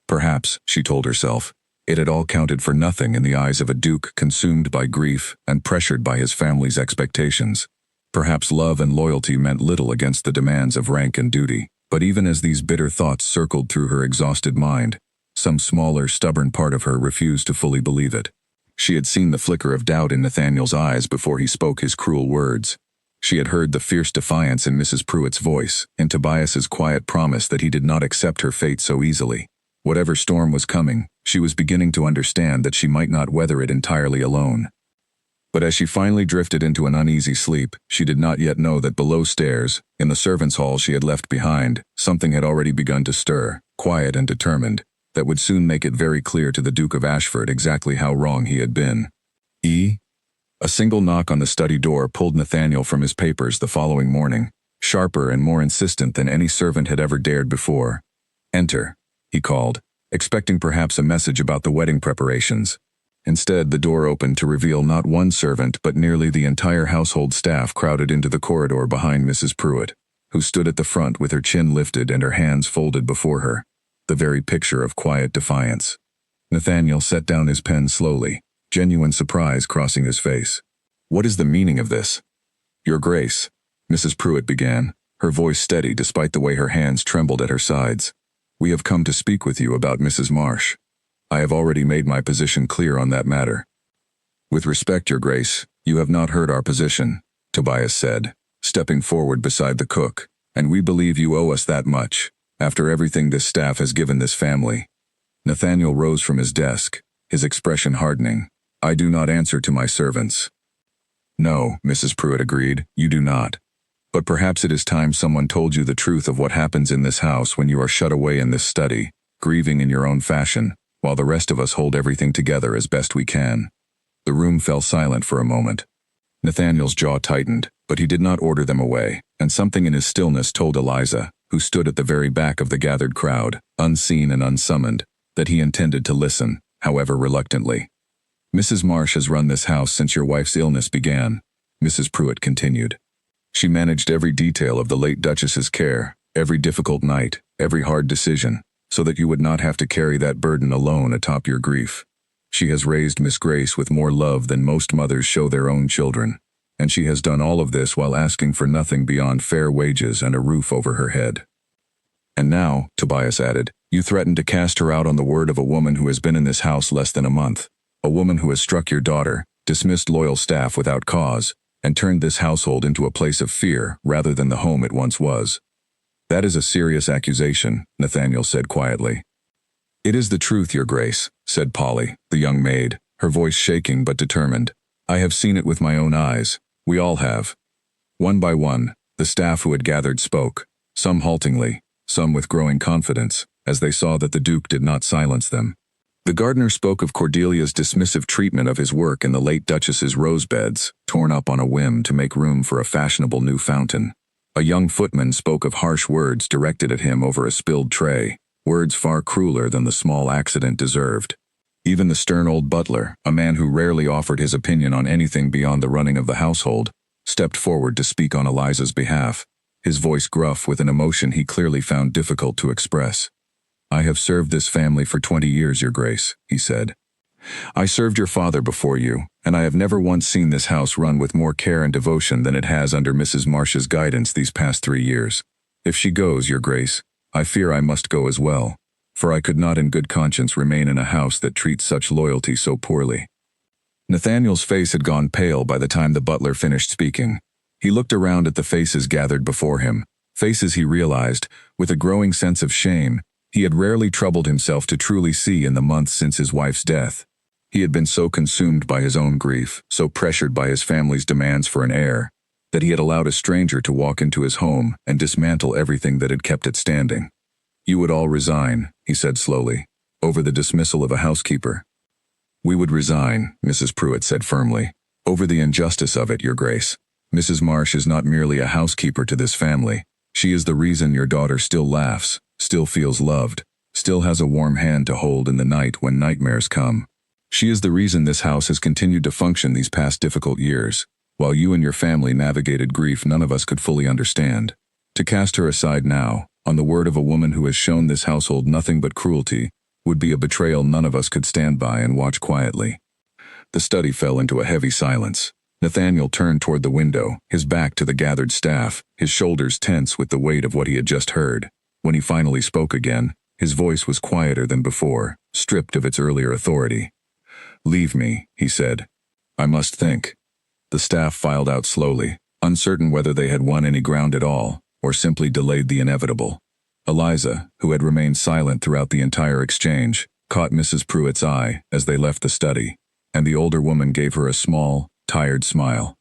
Perhaps, she told herself, it had all counted for nothing in the eyes of a duke consumed by grief and pressured by his family's expectations. Perhaps love and loyalty meant little against the demands of rank and duty, but even as these bitter thoughts circled through her exhausted mind, some smaller, stubborn part of her refused to fully believe it. She had seen the flicker of doubt in Nathaniel's eyes before he spoke his cruel words. She had heard the fierce defiance in Mrs. Pruitt's voice, in Tobias's quiet promise that he did not accept her fate so easily. Whatever storm was coming, she was beginning to understand that she might not weather it entirely alone. But as she finally drifted into an uneasy sleep, she did not yet know that below stairs, in the servants' hall she had left behind, something had already begun to stir, quiet and determined, that would soon make it very clear to the Duke of Ashford exactly how wrong he had been. A single knock on the study door pulled Nathaniel from his papers the following morning, sharper and more insistent than any servant had ever dared before. "Enter," he called, expecting perhaps a message about the wedding preparations. Instead, the door opened to reveal not one servant but nearly the entire household staff crowded into the corridor behind Mrs. Pruitt, who stood at the front with her chin lifted and her hands folded before her, the very picture of quiet defiance. Nathaniel set down his pen slowly, genuine surprise crossing his face. "What is the meaning of this?" "Your Grace," Mrs. Pruitt began, her voice steady despite the way her hands trembled at her sides. "We have come to speak with you about Mrs. Marsh. I have already made my position clear on that matter." "With respect, Your Grace, you have not heard our position," Tobias said, stepping forward beside the cook, "and we believe you owe us that much, after everything this staff has given this family." Nathaniel rose from his desk, his expression hardening. "I do not answer to my servants." "No," Mrs. Pruitt agreed, "you do not. But perhaps it is time someone told you the truth of what happens in this house when you are shut away in this study, grieving in your own fashion, while the rest of us hold everything together as best we can." The room fell silent for a moment. Nathaniel's jaw tightened, but he did not order them away, and something in his stillness told Eliza, who stood at the very back of the gathered crowd, unseen and unsummoned, that he intended to listen, however reluctantly. "Mrs. Marsh has run this house since your wife's illness began," Mrs. Pruitt continued. "She managed every detail of the late Duchess's care, every difficult night, every hard decision, so that you would not have to carry that burden alone atop your grief. She has raised Miss Grace with more love than most mothers show their own children, and she has done all of this while asking for nothing beyond fair wages and a roof over her head. And now," Tobias added, "you threaten to cast her out on the word of a woman who has been in this house less than a month, a woman who has struck your daughter, dismissed loyal staff without cause, and turned this household into a place of fear rather than the home it once was." "That is a serious accusation," Nathaniel said quietly. "It is the truth, Your Grace," said Polly, the young maid, her voice shaking but determined. "I have seen it with my own eyes. We all have." One by one, the staff who had gathered spoke, some haltingly, some with growing confidence, as they saw that the Duke did not silence them. The gardener spoke of Cordelia's dismissive treatment of his work in the late Duchess's rose beds, torn up on a whim to make room for a fashionable new fountain. A young footman spoke of harsh words directed at him over a spilled tray, words far crueler than the small accident deserved. Even the stern old butler, a man who rarely offered his opinion on anything beyond the running of the household, stepped forward to speak on Eliza's behalf, his voice gruff with an emotion he clearly found difficult to express. "I have served this family for 20 years, Your Grace," he said. "I served your father before you, and I have never once seen this house run with more care and devotion than it has under Mrs. Marsh's guidance these past 3 years. If she goes, Your Grace, I fear I must go as well, for I could not in good conscience remain in a house that treats such loyalty so poorly." Nathaniel's face had gone pale by the time the butler finished speaking. He looked around at the faces gathered before him, faces he realized, with a growing sense of shame, he had rarely troubled himself to truly see in the months since his wife's death. He had been so consumed by his own grief, so pressured by his family's demands for an heir, that he had allowed a stranger to walk into his home and dismantle everything that had kept it standing. "You would all resign," he said slowly, "over the dismissal of a housekeeper." "We would resign," Mrs. Pruitt said firmly, "over the injustice of it, Your Grace. Mrs. Marsh is not merely a housekeeper to this family. She is the reason your daughter still laughs, still feels loved, still has a warm hand to hold in the night when nightmares come. She is the reason this house has continued to function these past difficult years, while you and your family navigated grief none of us could fully understand. To cast her aside now, on the word of a woman who has shown this household nothing but cruelty, would be a betrayal none of us could stand by and watch quietly." The study fell into a heavy silence. Nathaniel turned toward the window, his back to the gathered staff, his shoulders tense with the weight of what he had just heard. When he finally spoke again, his voice was quieter than before, stripped of its earlier authority. "Leave me," he said. "I must think." The staff filed out slowly, uncertain whether they had won any ground at all, or simply delayed the inevitable. Eliza, who had remained silent throughout the entire exchange, caught Mrs. Pruitt's eye as they left the study, and the older woman gave her a small, tired smile.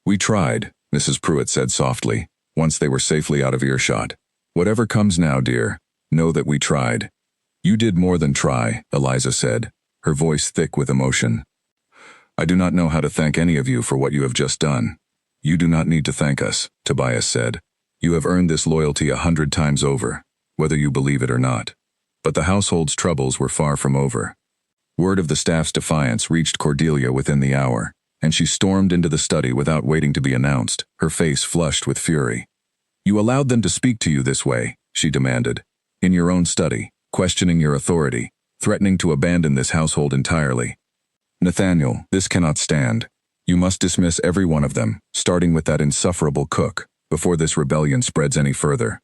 "We tried," Mrs. Pruitt said softly, once they were safely out of earshot. "Whatever comes now, dear, know that we tried." "You did more than try," Eliza said, her voice thick with emotion. "I do not know how to thank any of you for what you have just done." "You do not need to thank us," Tobias said. "You have earned this loyalty 100 times over, whether you believe it or not." But the household's troubles were far from over. Word of the staff's defiance reached Cordelia within the hour, and she stormed into the study without waiting to be announced, her face flushed with fury. "You allowed them to speak to you this way," she demanded. "In your own study, questioning your authority, threatening to abandon this household entirely. Nathaniel, this cannot stand. You must dismiss every one of them, starting with that insufferable cook, before this rebellion spreads any further."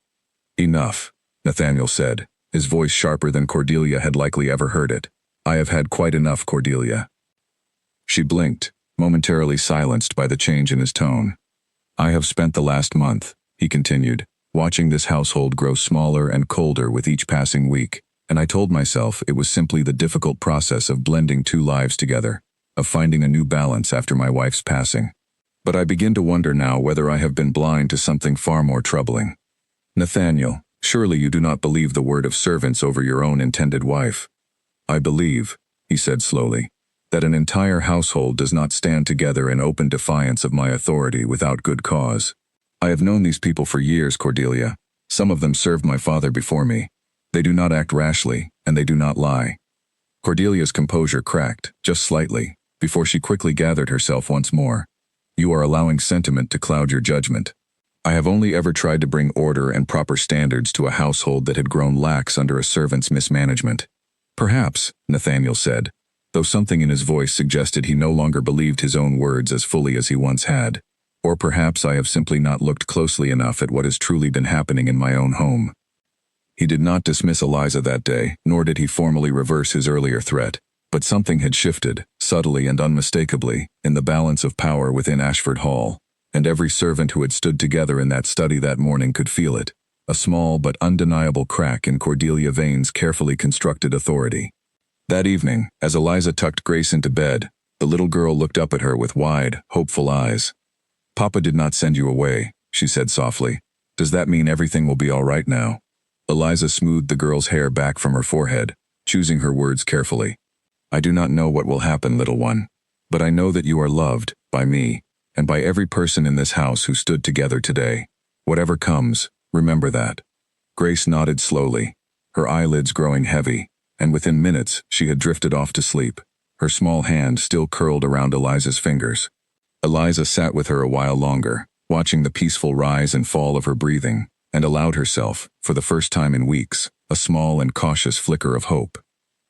"Enough," Nathaniel said, his voice sharper than Cordelia had likely ever heard it. "I have had quite enough, Cordelia." She blinked, momentarily silenced by the change in his tone. "I have spent the last month," he continued, "watching this household grow smaller and colder with each passing week, and I told myself it was simply the difficult process of blending two lives together, of finding a new balance after my wife's passing. But I begin to wonder now whether I have been blind to something far more troubling. Nathaniel, surely you do not believe the word of servants over your own intended wife." "I believe," he said slowly, that an entire household does not stand together in open defiance of my authority without good cause. I have known these people for years, Cordelia. Some of them served my father before me. They do not act rashly, and they do not lie. Cordelia's composure cracked, just slightly, before she quickly gathered herself once more. You are allowing sentiment to cloud your judgment. I have only ever tried to bring order and proper standards to a household that had grown lax under a servant's mismanagement. Perhaps, Nathaniel said, though something in his voice suggested he no longer believed his own words as fully as he once had. Or perhaps I have simply not looked closely enough at what has truly been happening in my own home. He did not dismiss Eliza that day, nor did he formally reverse his earlier threat, but something had shifted, subtly and unmistakably, in the balance of power within Ashford Hall, and every servant who had stood together in that study that morning could feel it, a small but undeniable crack in Cordelia Vane's carefully constructed authority. That evening, as Eliza tucked Grace into bed, the little girl looked up at her with wide, hopeful eyes. "Papa did not send you away," she said softly. "Does that mean everything will be all right now?" Eliza smoothed the girl's hair back from her forehead, choosing her words carefully. "I do not know what will happen, little one, but I know that you are loved, by me, and by every person in this house who stood together today. Whatever comes, remember that." Grace nodded slowly, her eyelids growing heavy, and within minutes she had drifted off to sleep, her small hand still curled around Eliza's fingers. Eliza sat with her a while longer, watching the peaceful rise and fall of her breathing, and allowed herself, for the first time in weeks, a small and cautious flicker of hope.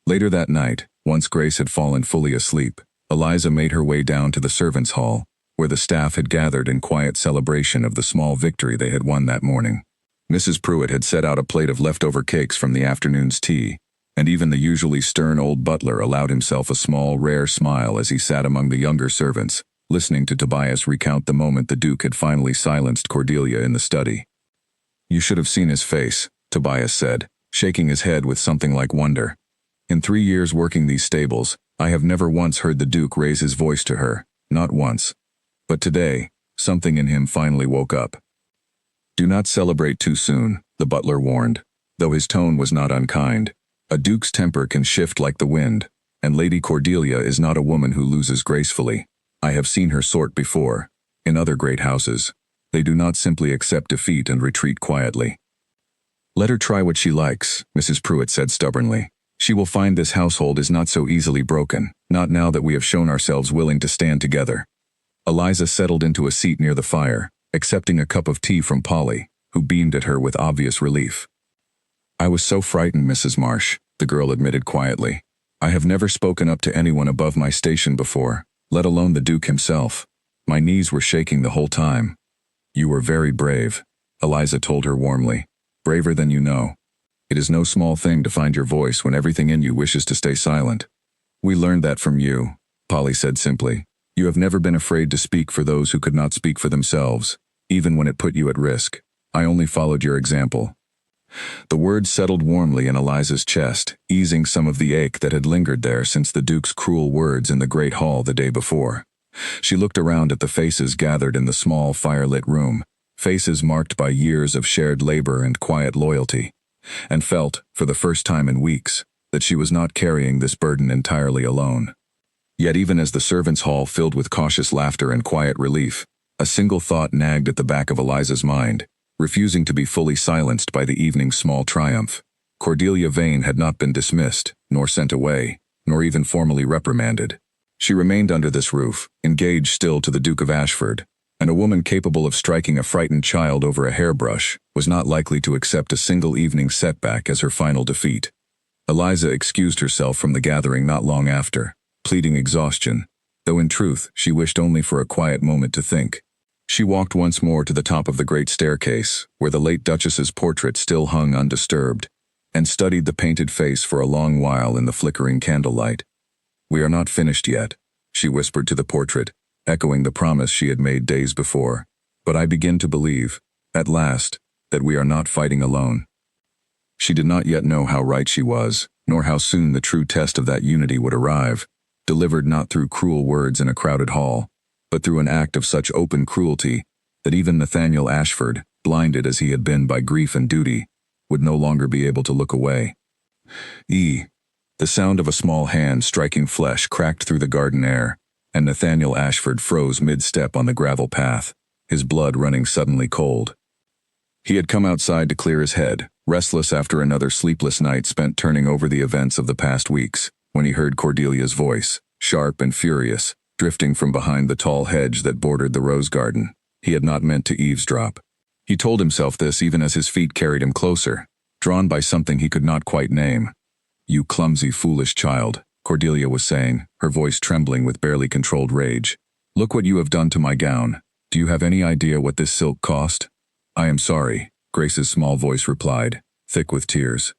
Later that night, once Grace had fallen fully asleep, Eliza made her way down to the servants' hall, where the staff had gathered in quiet celebration of the small victory they had won that morning. Mrs. Pruitt had set out a plate of leftover cakes from the afternoon's tea, and even the usually stern old butler allowed himself a small, rare smile as he sat among the younger servants, listening to Tobias recount the moment the Duke had finally silenced Cordelia in the study. "You should have seen his face," Tobias said, shaking his head with something like wonder. "In 3 years working these stables, I have never once heard the Duke raise his voice to her, not once. But today, something in him finally woke up." "Do not celebrate too soon," the butler warned, though his tone was not unkind. "A duke's temper can shift like the wind, and Lady Cordelia is not a woman who loses gracefully. I have seen her sort before, in other great houses. They do not simply accept defeat and retreat quietly." "Let her try what she likes," Mrs. Pruitt said stubbornly. "She will find this household is not so easily broken, not now that we have shown ourselves willing to stand together." Eliza settled into a seat near the fire, accepting a cup of tea from Polly, who beamed at her with obvious relief. "I was so frightened, Mrs. Marsh," the girl admitted quietly. "I have never spoken up to anyone above my station before, let alone the Duke himself. My knees were shaking the whole time." "You were very brave," Eliza told her warmly. "Braver than you know. It is no small thing to find your voice when everything in you wishes to stay silent." "We learned that from you," Polly said simply. "You have never been afraid to speak for those who could not speak for themselves, even when it put you at risk. I only followed your example." The words settled warmly in Eliza's chest, easing some of the ache that had lingered there since the Duke's cruel words in the great hall the day before. She looked around at the faces gathered in the small fire-lit room, faces marked by years of shared labor and quiet loyalty, and felt, for the first time in weeks, that she was not carrying this burden entirely alone. Yet even as the servants' hall filled with cautious laughter and quiet relief, a single thought nagged at the back of Eliza's mind, refusing to be fully silenced by the evening's small triumph. Cordelia Vane had not been dismissed, nor sent away, nor even formally reprimanded. She remained under this roof, engaged still to the Duke of Ashford, and a woman capable of striking a frightened child over a hairbrush was not likely to accept a single evening setback as her final defeat. Eliza excused herself from the gathering not long after, pleading exhaustion, though in truth she wished only for a quiet moment to think. She walked once more to the top of the great staircase, where the late Duchess's portrait still hung undisturbed, and studied the painted face for a long while in the flickering candlelight. "We are not finished yet," she whispered to the portrait, echoing the promise she had made days before. "But I begin to believe, at last, that we are not fighting alone." She did not yet know how right she was, nor how soon the true test of that unity would arrive, delivered not through cruel words in a crowded hall, but through an act of such open cruelty that even Nathaniel Ashford, blinded as he had been by grief and duty, would no longer be able to look away. The The sound of a small hand striking flesh cracked through the garden air, and Nathaniel Ashford froze mid-step on the gravel path, his blood running suddenly cold. He had come outside to clear his head, restless after another sleepless night spent turning over the events of the past weeks, when he heard Cordelia's voice, sharp and furious, drifting from behind the tall hedge that bordered the rose garden. He had not meant to eavesdrop. He told himself this even as his feet carried him closer, drawn by something he could not quite name. "You clumsy, foolish child," Cordelia was saying, her voice trembling with barely controlled rage. "Look what you have done to my gown. Do you have any idea what this silk cost?" "I am sorry," Grace's small voice replied, thick with tears.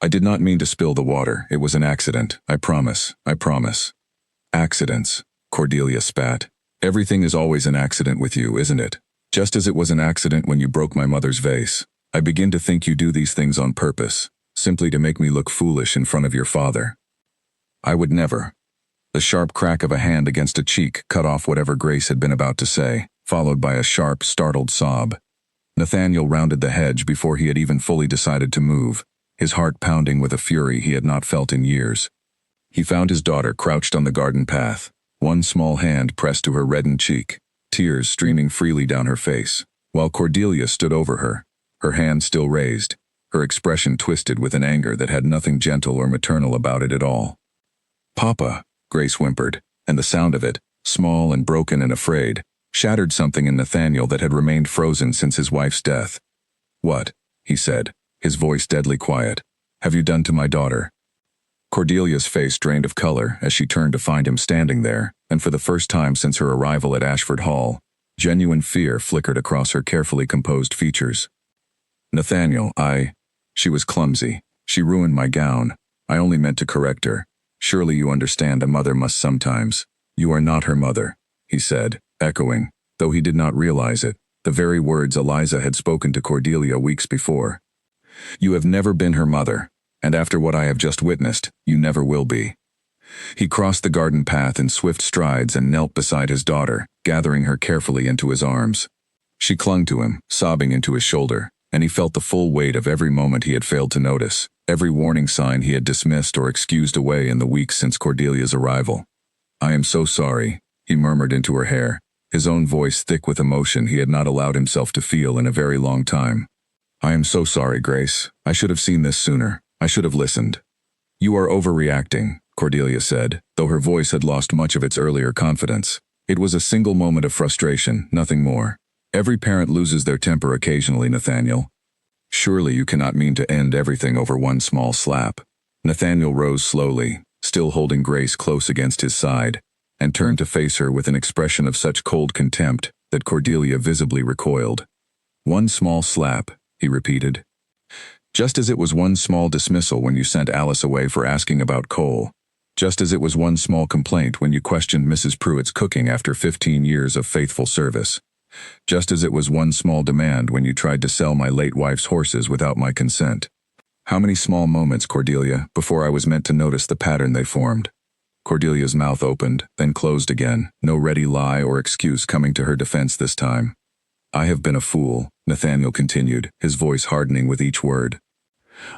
"I did not mean to spill the water. It was an accident. I promise. I promise." "Accidents," Cordelia spat. "Everything is always an accident with you, isn't it? Just as it was an accident when you broke my mother's vase. I begin to think you do these things on purpose, simply to make me look foolish in front of your father." "I would never." The sharp crack of a hand against a cheek cut off whatever Grace had been about to say, followed by a sharp, startled sob. Nathaniel rounded the hedge before he had even fully decided to move, his heart pounding with a fury he had not felt in years. He found his daughter crouched on the garden path, one small hand pressed to her reddened cheek, tears streaming freely down her face, while Cordelia stood over her, her hand still raised, her expression twisted with an anger that had nothing gentle or maternal about it at all. "Papa," Grace whimpered, and the sound of it, small and broken and afraid, shattered something in Nathaniel that had remained frozen since his wife's death. "What?" he said, his voice deadly quiet. "Have you done to my daughter?" Cordelia's face drained of color as she turned to find him standing there, and for the first time since her arrival at Ashford Hall, genuine fear flickered across her carefully composed features. "Nathaniel, She was clumsy. She ruined my gown. I only meant to correct her. Surely you understand a mother must sometimes." "You are not her mother," he said, echoing, though he did not realize it, the very words Eliza had spoken to Cordelia weeks before. "You have never been her mother, and after what I have just witnessed, you never will be." He crossed the garden path in swift strides and knelt beside his daughter, gathering her carefully into his arms. She clung to him, sobbing into his shoulder, and he felt the full weight of every moment he had failed to notice, every warning sign he had dismissed or excused away in the weeks since Cordelia's arrival. "I am so sorry," he murmured into her hair, his own voice thick with emotion he had not allowed himself to feel in a very long time. "I am so sorry, Grace. I should have seen this sooner. I should have listened." "You are overreacting," Cordelia said, though her voice had lost much of its earlier confidence. "It was a single moment of frustration, nothing more. Every parent loses their temper occasionally, Nathaniel. Surely you cannot mean to end everything over one small slap." Nathaniel rose slowly, still holding Grace close against his side, and turned to face her with an expression of such cold contempt that Cordelia visibly recoiled. "One small slap," he repeated. "Just as it was one small dismissal when you sent Alice away for asking about coal. Just as it was one small complaint when you questioned Mrs. Pruitt's cooking after 15 years of faithful service. Just as it was one small demand when you tried to sell my late wife's horses without my consent. How many small moments, Cordelia, before I was meant to notice the pattern they formed?" Cordelia's mouth opened, then closed again, no ready lie or excuse coming to her defense this time. "I have been a fool," Nathaniel continued, his voice hardening with each word.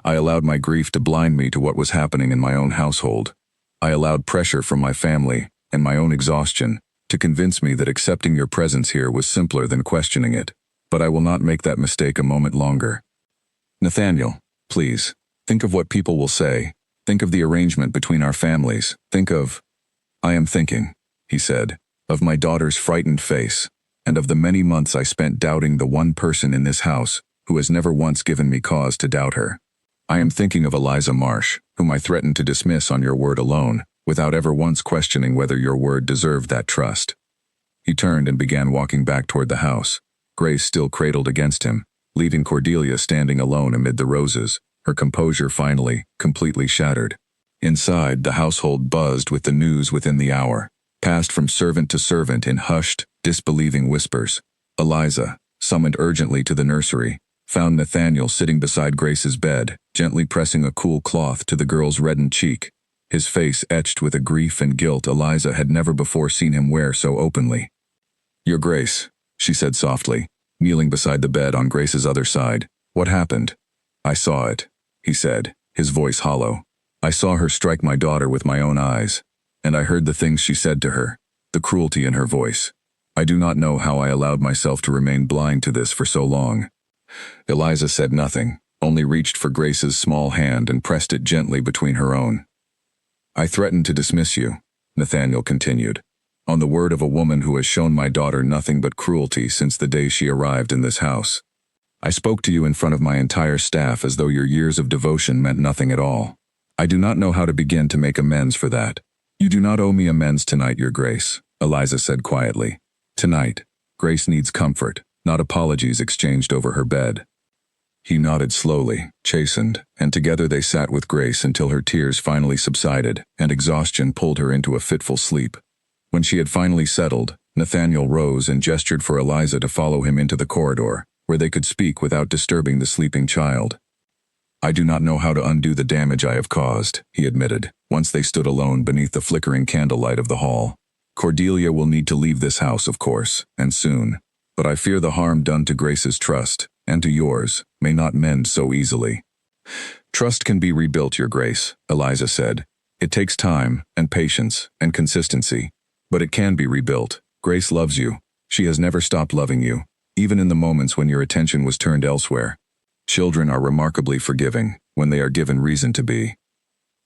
"I allowed my grief to blind me to what was happening in my own household. I allowed pressure from my family, and my own exhaustion, to convince me that accepting your presence here was simpler than questioning it. But I will not make that mistake a moment longer. Nathaniel, please, think of what people will say. Think of the arrangement between our families. Think of—" "I am thinking," he said, "of my daughter's frightened face, and of the many months I spent doubting the one person in this house who has never once given me cause to doubt her. I am thinking of Eliza Marsh, whom I threatened to dismiss on your word alone, without ever once questioning whether your word deserved that trust." He turned and began walking back toward the house, Grace still cradled against him, leaving Cordelia standing alone amid the roses, her composure finally, completely shattered. Inside, the household buzzed with the news within the hour, passed from servant to servant in hushed, disbelieving whispers. Eliza, summoned urgently to the nursery, found Nathaniel sitting beside Grace's bed, gently pressing a cool cloth to the girl's reddened cheek, his face etched with a grief and guilt Eliza had never before seen him wear so openly. "Your Grace," she said softly, kneeling beside the bed on Grace's other side. "What happened?" "I saw it," he said, his voice hollow. I saw her strike my daughter with my own eyes, and I heard the things she said to her, the cruelty in her voice. I do not know how I allowed myself to remain blind to this for so long. Eliza said nothing, only reached for Grace's small hand and pressed it gently between her own. I threatened to dismiss you, Nathaniel continued, on the word of a woman who has shown my daughter nothing but cruelty since the day she arrived in this house. I spoke to you in front of my entire staff as though your years of devotion meant nothing at all. I do not know how to begin to make amends for that. You do not owe me amends tonight, Your Grace, Eliza said quietly. Tonight, Grace needs comfort, not apologies exchanged over her bed. He nodded slowly, chastened, and together they sat with Grace until her tears finally subsided and exhaustion pulled her into a fitful sleep. When she had finally settled, Nathaniel rose and gestured for Eliza to follow him into the corridor, where they could speak without disturbing the sleeping child. I do not know how to undo the damage I have caused, he admitted, once they stood alone beneath the flickering candlelight of the hall. Cordelia will need to leave this house, of course, and soon, but I fear the harm done to Grace's trust, and to yours, may not mend so easily. Trust can be rebuilt, Your Grace, Eliza said. It takes time, and patience, and consistency, but it can be rebuilt. Grace loves you. She has never stopped loving you, even in the moments when your attention was turned elsewhere. Children are remarkably forgiving when they are given reason to be.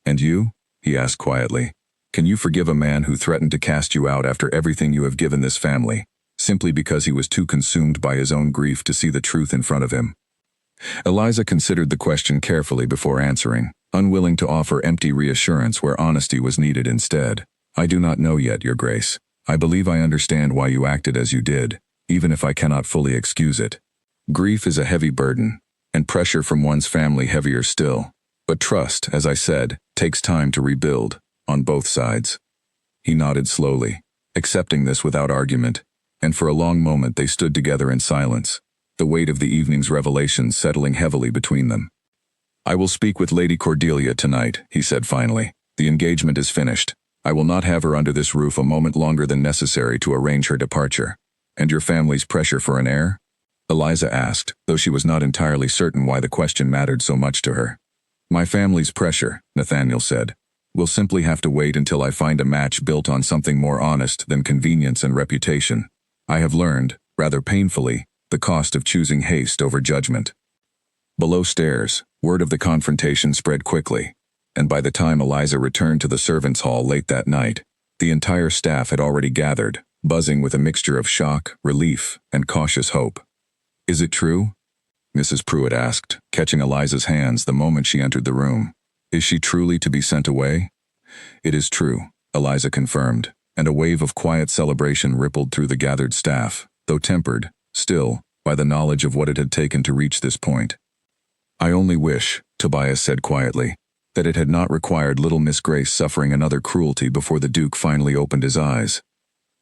And you? He asked quietly. Can you forgive a man who threatened to cast you out after everything you have given this family, simply because he was too consumed by his own grief to see the truth in front of him? Eliza considered the question carefully before answering, unwilling to offer empty reassurance where honesty was needed instead. I do not know yet, Your Grace. I believe I understand why you acted as you did, even if I cannot fully excuse it. Grief is a heavy burden, and pressure from one's family heavier still. But trust, as I said, takes time to rebuild, on both sides. He nodded slowly, accepting this without argument, and for a long moment they stood together in silence, the weight of the evening's revelations settling heavily between them. I will speak with Lady Cordelia tonight, he said finally. The engagement is finished. I will not have her under this roof a moment longer than necessary to arrange her departure. And your family's pressure for an heir? Eliza asked, though she was not entirely certain why the question mattered so much to her. My family's pressure, Nathaniel said, will simply have to wait until I find a match built on something more honest than convenience and reputation. I have learned, rather painfully, the cost of choosing haste over judgment. Below stairs, word of the confrontation spread quickly, and by the time Eliza returned to the servants' hall late that night, the entire staff had already gathered, buzzing with a mixture of shock, relief, and cautious hope. Is it true? Mrs. Pruitt asked, catching Eliza's hands the moment she entered the room. Is she truly to be sent away? It is true, Eliza confirmed, and a wave of quiet celebration rippled through the gathered staff, though tempered, still, by the knowledge of what it had taken to reach this point. I only wish, Tobias said quietly, that it had not required little Miss Grace suffering another cruelty before the Duke finally opened his eyes.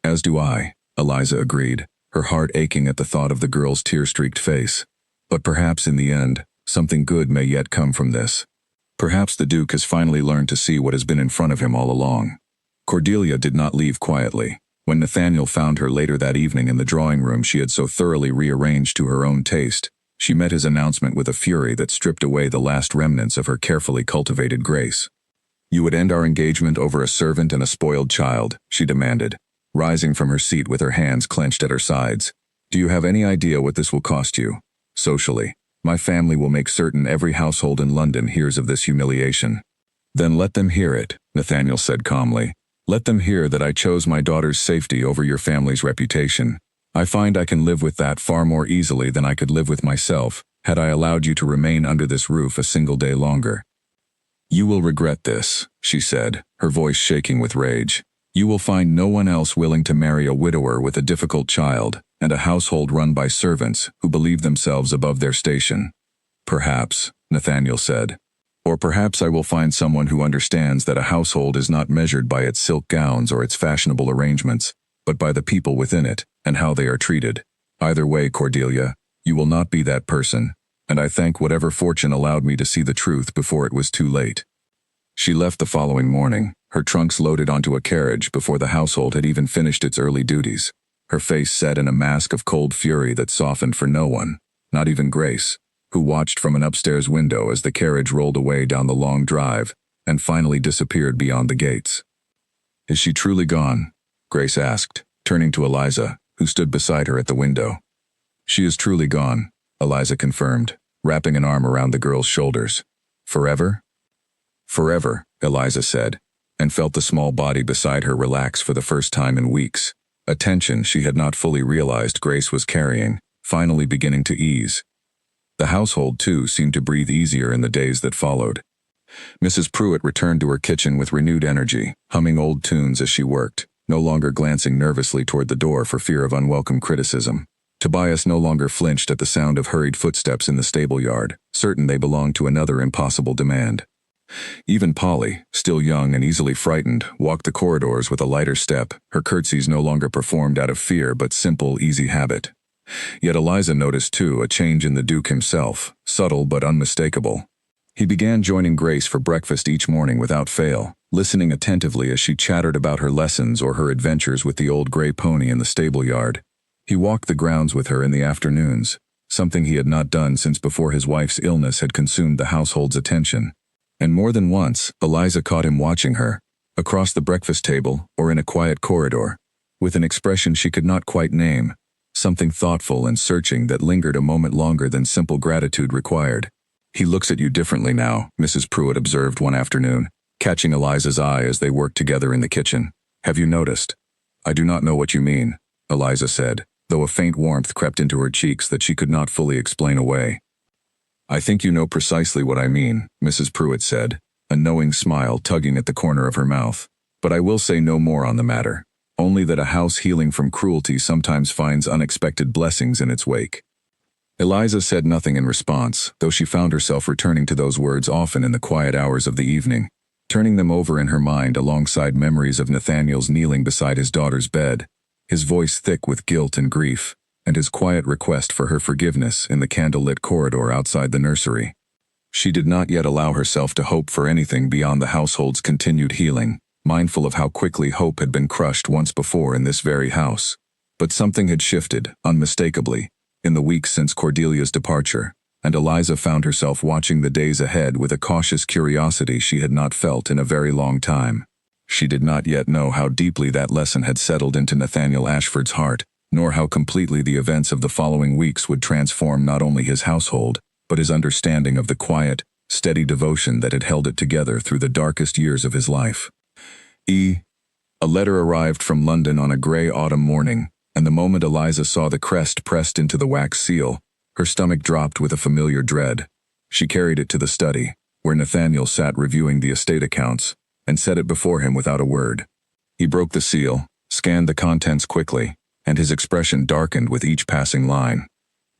As do I, Eliza agreed, her heart aching at the thought of the girl's tear-streaked face. But perhaps in the end, something good may yet come from this. Perhaps the Duke has finally learned to see what has been in front of him all along. Cordelia did not leave quietly. When Nathaniel found her later that evening in the drawing room she had so thoroughly rearranged to her own taste, she met his announcement with a fury that stripped away the last remnants of her carefully cultivated grace. You would end our engagement over a servant and a spoiled child, she demanded, rising from her seat with her hands clenched at her sides. Do you have any idea what this will cost you? Socially, my family will make certain every household in London hears of this humiliation. Then let them hear it, Nathaniel said calmly. Let them hear that I chose my daughter's safety over your family's reputation. I find I can live with that far more easily than I could live with myself, had I allowed you to remain under this roof a single day longer. You will regret this, she said, her voice shaking with rage. You will find no one else willing to marry a widower with a difficult child, and a household run by servants who believe themselves above their station. Perhaps, Nathaniel said. Or perhaps I will find someone who understands that a household is not measured by its silk gowns or its fashionable arrangements, but by the people within it and how they are treated. Either way, Cordelia, you will not be that person, and I thank whatever fortune allowed me to see the truth before it was too late. She left the following morning, her trunks loaded onto a carriage before the household had even finished its early duties, her face set in a mask of cold fury that softened for no one, not even Grace, who watched from an upstairs window as the carriage rolled away down the long drive and finally disappeared beyond the gates. "Is she truly gone?" Grace asked, turning to Eliza, who stood beside her at the window. "She is truly gone," Eliza confirmed, wrapping an arm around the girl's shoulders. "Forever?" "Forever," Eliza said, and felt the small body beside her relax for the first time in weeks. A tension she had not fully realized Grace was carrying, finally beginning to ease. The household, too, seemed to breathe easier in the days that followed. Mrs. Pruitt returned to her kitchen with renewed energy, humming old tunes as she worked, no longer glancing nervously toward the door for fear of unwelcome criticism. Tobias no longer flinched at the sound of hurried footsteps in the stable yard, certain they belonged to another impossible demand. Even Polly, still young and easily frightened, walked the corridors with a lighter step, her curtsies no longer performed out of fear but simple, easy habit. Yet Eliza noticed, too, a change in the Duke himself, subtle but unmistakable. He began joining Grace for breakfast each morning without fail, listening attentively as she chattered about her lessons or her adventures with the old gray pony in the stable yard. He walked the grounds with her in the afternoons, something he had not done since before his wife's illness had consumed the household's attention. And more than once, Eliza caught him watching her, across the breakfast table or in a quiet corridor, with an expression she could not quite name, something thoughtful and searching that lingered a moment longer than simple gratitude required. "He looks at you differently now," Mrs. Pruitt observed one afternoon, catching Eliza's eye as they worked together in the kitchen. "Have you noticed?" "I do not know what you mean," Eliza said, though a faint warmth crept into her cheeks that she could not fully explain away. "I think you know precisely what I mean," Mrs. Pruitt said, a knowing smile tugging at the corner of her mouth. "But I will say no more on the matter, only that a house healing from cruelty sometimes finds unexpected blessings in its wake." Eliza said nothing in response, though she found herself returning to those words often in the quiet hours of the evening, turning them over in her mind alongside memories of Nathaniel's kneeling beside his daughter's bed, his voice thick with guilt and grief, and his quiet request for her forgiveness in the candlelit corridor outside the nursery. She did not yet allow herself to hope for anything beyond the household's continued healing, mindful of how quickly hope had been crushed once before in this very house. But something had shifted, unmistakably, in the weeks since Cordelia's departure, and Eliza found herself watching the days ahead with a cautious curiosity she had not felt in a very long time. She did not yet know how deeply that lesson had settled into Nathaniel Ashford's heart, nor how completely the events of the following weeks would transform not only his household, but his understanding of the quiet, steady devotion that had held it together through the darkest years of his life. A letter arrived from London on a gray autumn morning, and the moment Eliza saw the crest pressed into the wax seal, her stomach dropped with a familiar dread. She carried it to the study, where Nathaniel sat reviewing the estate accounts, and set it before him without a word. He broke the seal, scanned the contents quickly, and his expression darkened with each passing line.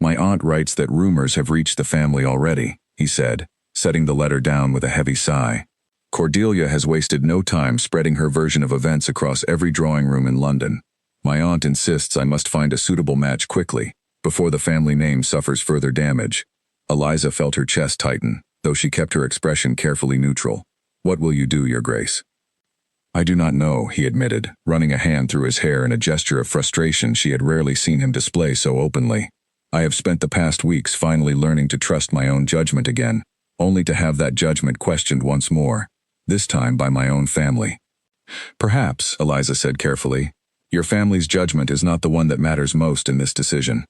"My aunt writes that rumors have reached the family already," he said, setting the letter down with a heavy sigh. "Cordelia has wasted no time spreading her version of events across every drawing room in London. My aunt insists I must find a suitable match quickly, before the family name suffers further damage." Eliza felt her chest tighten, though she kept her expression carefully neutral. "What will you do, Your Grace?" "I do not know," he admitted, running a hand through his hair in a gesture of frustration she had rarely seen him display so openly. "I have spent the past weeks finally learning to trust my own judgment again, only to have that judgment questioned once more, this time by my own family." "Perhaps," Eliza said carefully, "your family's judgment is not the one that matters most in this decision."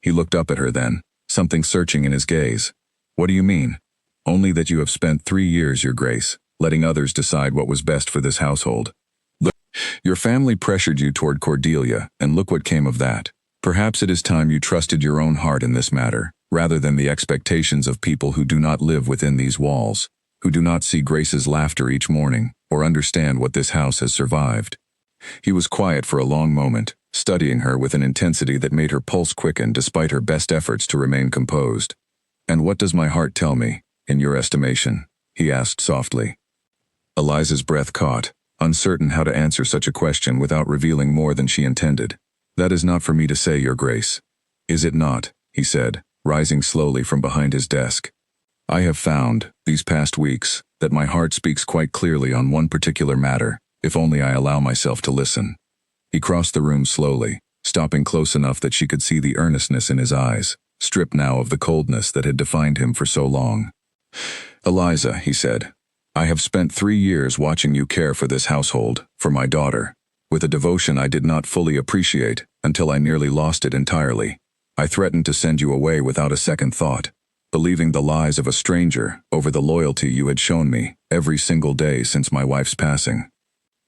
He looked up at her then, something searching in his gaze. "What do you mean?" "Only that you have spent 3 years, Your Grace, letting others decide what was best for this household. Look, your family pressured you toward Cordelia, and look what came of that. Perhaps it is time you trusted your own heart in this matter, rather than the expectations of people who do not live within these walls, who do not see Grace's laughter each morning, or understand what this house has survived." He was quiet for a long moment, studying her with an intensity that made her pulse quicken despite her best efforts to remain composed. "And what does my heart tell me, in your estimation?" he asked softly. Eliza's breath caught, uncertain how to answer such a question without revealing more than she intended. "That is not for me to say, Your Grace." "Is it not?" he said, rising slowly from behind his desk. "I have found, these past weeks, that my heart speaks quite clearly on one particular matter, if only I allow myself to listen." He crossed the room slowly, stopping close enough that she could see the earnestness in his eyes, stripped now of the coldness that had defined him for so long. "Eliza," he said, I have spent 3 years watching you care for this household, for my daughter, with a devotion I did not fully appreciate until I nearly lost it entirely. I threatened to send you away without a second thought, believing the lies of a stranger over the loyalty you had shown me every single day since my wife's passing.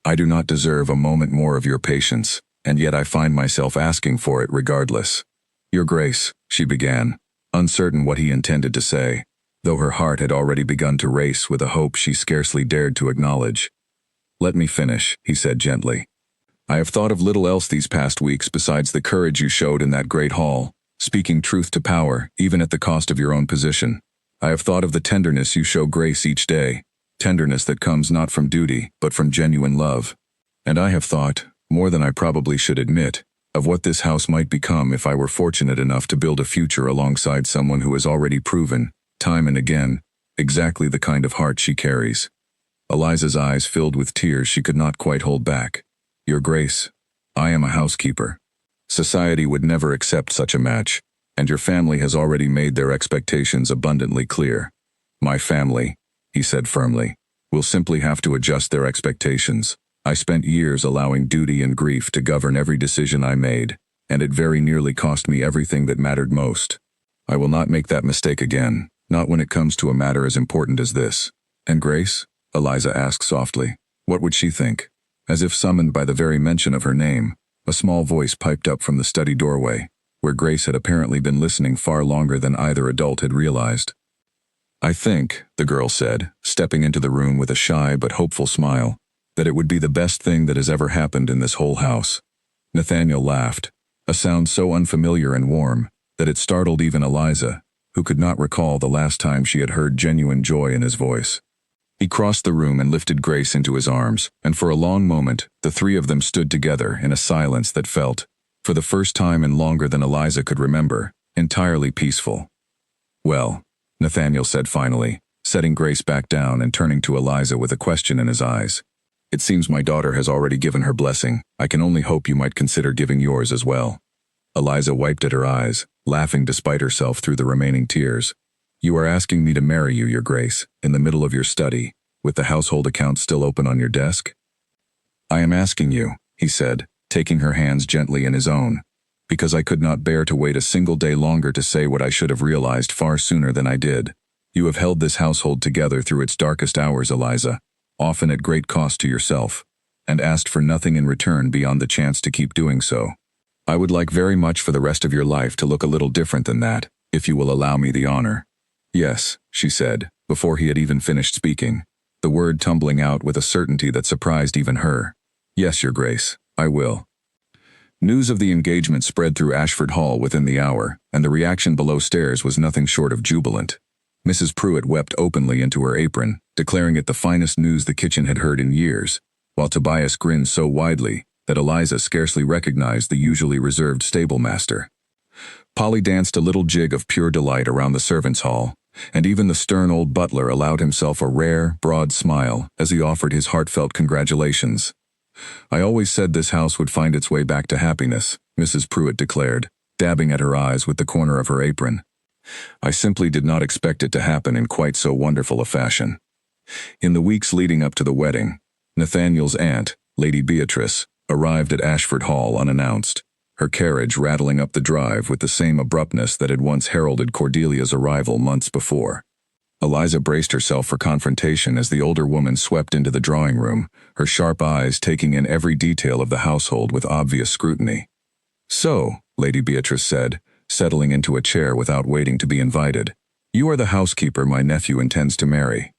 I do not deserve a moment more of your patience, and yet I find myself asking for it regardless. Your Grace, she began, uncertain what he intended to say, though her heart had already begun to race with a hope she scarcely dared to acknowledge. Let me finish, he said gently. I have thought of little else these past weeks besides the courage you showed in that great hall, speaking truth to power, even at the cost of your own position. I have thought of the tenderness you show Grace each day, tenderness that comes not from duty, but from genuine love. And I have thought, more than I probably should admit, of what this house might become if I were fortunate enough to build a future alongside someone who has already proven, time and again, exactly the kind of heart she carries. Eliza's eyes filled with tears she could not quite hold back. Your Grace, I am a housekeeper. Society would never accept such a match, and your family has already made their expectations abundantly clear. My family, he said firmly, will simply have to adjust their expectations. I spent years allowing duty and grief to govern every decision I made, and it very nearly cost me everything that mattered most. I will not make that mistake again, not when it comes to a matter as important as this. And Grace? Eliza asked softly. What would she think? As if summoned by the very mention of her name, a small voice piped up from the study doorway, where Grace had apparently been listening far longer than either adult had realized. I think, the girl said, stepping into the room with a shy but hopeful smile, that it would be the best thing that has ever happened in this whole house. Nathaniel laughed, a sound so unfamiliar and warm that it startled even Eliza, who could not recall the last time she had heard genuine joy in his voice. He crossed the room and lifted Grace into his arms, and for a long moment, the three of them stood together in a silence that felt, for the first time and longer than Eliza could remember, entirely peaceful. Well, Nathaniel said finally, setting Grace back down and turning to Eliza with a question in his eyes. It seems my daughter has already given her blessing. I can only hope you might consider giving yours as well. Eliza wiped at her eyes, laughing despite herself through the remaining tears. You are asking me to marry you, Your Grace, in the middle of your study, with the household accounts still open on your desk? I am asking you, he said, taking her hands gently in his own, because I could not bear to wait a single day longer to say what I should have realized far sooner than I did. You have held this household together through its darkest hours, Eliza, often at great cost to yourself, and asked for nothing in return beyond the chance to keep doing so. I would like very much for the rest of your life to look a little different than that, if you will allow me the honor. Yes, she said, before he had even finished speaking, the word tumbling out with a certainty that surprised even her. Yes, Your Grace, I will. News of the engagement spread through Ashford Hall within the hour, and the reaction below stairs was nothing short of jubilant. Mrs. Pruitt wept openly into her apron, declaring it the finest news the kitchen had heard in years, while Tobias grinned so widely that Eliza scarcely recognized the usually reserved stablemaster. Polly danced a little jig of pure delight around the servants' hall, and even the stern old butler allowed himself a rare, broad smile as he offered his heartfelt congratulations. I always said this house would find its way back to happiness, Mrs. Pruitt declared, dabbing at her eyes with the corner of her apron. I simply did not expect it to happen in quite so wonderful a fashion. In the weeks leading up to the wedding, Nathaniel's aunt, Lady Beatrice, arrived at Ashford Hall unannounced, her carriage rattling up the drive with the same abruptness that had once heralded Cordelia's arrival months before. Eliza braced herself for confrontation as the older woman swept into the drawing room, her sharp eyes taking in every detail of the household with obvious scrutiny. So, Lady Beatrice said, settling into a chair without waiting to be invited, you are the housekeeper my nephew intends to marry.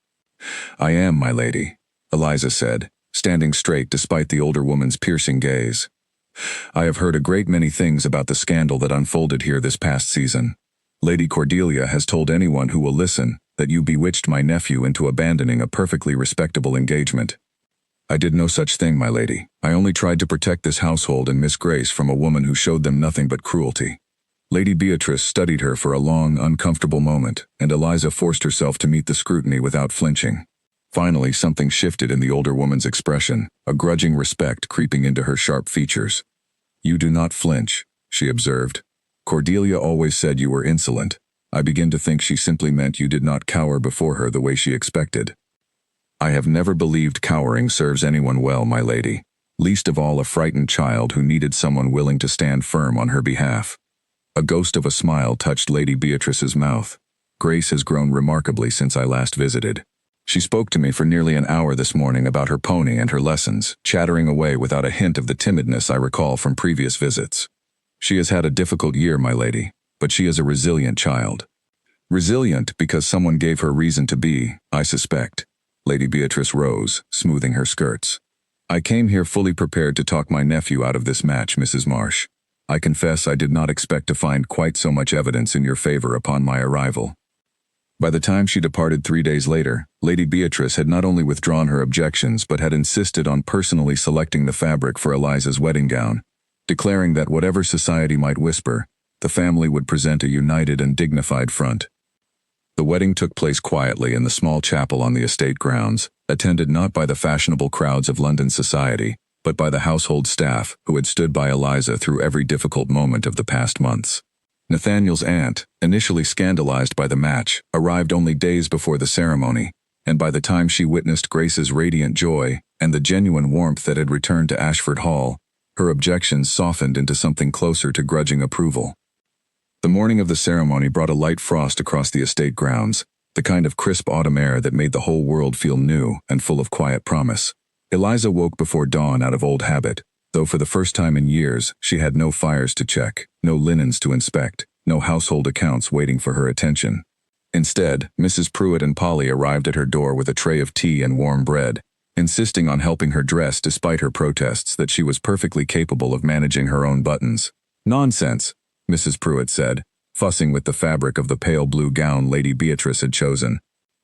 I am, my lady, Eliza said, standing straight despite the older woman's piercing gaze. I have heard a great many things about the scandal that unfolded here this past season. Lady Cordelia has told anyone who will listen that you bewitched my nephew into abandoning a perfectly respectable engagement. I did no such thing, my lady. I only tried to protect this household and Miss Grace from a woman who showed them nothing but cruelty. Lady Beatrice studied her for a long, uncomfortable moment, and Eliza forced herself to meet the scrutiny without flinching. Finally, something shifted in the older woman's expression, a grudging respect creeping into her sharp features. You do not flinch, she observed. Cordelia always said you were insolent. I begin to think she simply meant you did not cower before her the way she expected. I have never believed cowering serves anyone well, my lady, least of all a frightened child who needed someone willing to stand firm on her behalf. A ghost of a smile touched Lady Beatrice's mouth. Grace has grown remarkably since I last visited. She spoke to me for nearly an hour this morning about her pony and her lessons, chattering away without a hint of the timidness I recall from previous visits. She has had a difficult year, my lady, but she is a resilient child. Resilient because someone gave her reason to be, I suspect. Lady Beatrice rose, smoothing her skirts. I came here fully prepared to talk my nephew out of this match, Mrs. Marsh. I confess I did not expect to find quite so much evidence in your favor upon my arrival. By the time she departed 3 days later, Lady Beatrice had not only withdrawn her objections but had insisted on personally selecting the fabric for Eliza's wedding gown, declaring that whatever society might whisper, the family would present a united and dignified front. The wedding took place quietly in the small chapel on the estate grounds, attended not by the fashionable crowds of London society, but by the household staff who had stood by Eliza through every difficult moment of the past months. Nathaniel's aunt, initially scandalized by the match, arrived only days before the ceremony, and by the time she witnessed Grace's radiant joy and the genuine warmth that had returned to Ashford Hall, her objections softened into something closer to grudging approval. The morning of the ceremony brought a light frost across the estate grounds, the kind of crisp autumn air that made the whole world feel new and full of quiet promise. Eliza woke before dawn out of old habit, though for the first time in years she had no fires to check, no linens to inspect, no household accounts waiting for her attention. Instead, Mrs. Pruitt and Polly arrived at her door with a tray of tea and warm bread, insisting on helping her dress despite her protests that she was perfectly capable of managing her own buttons. "Nonsense," Mrs. Pruitt said, fussing with the fabric of the pale blue gown Lady Beatrice had chosen.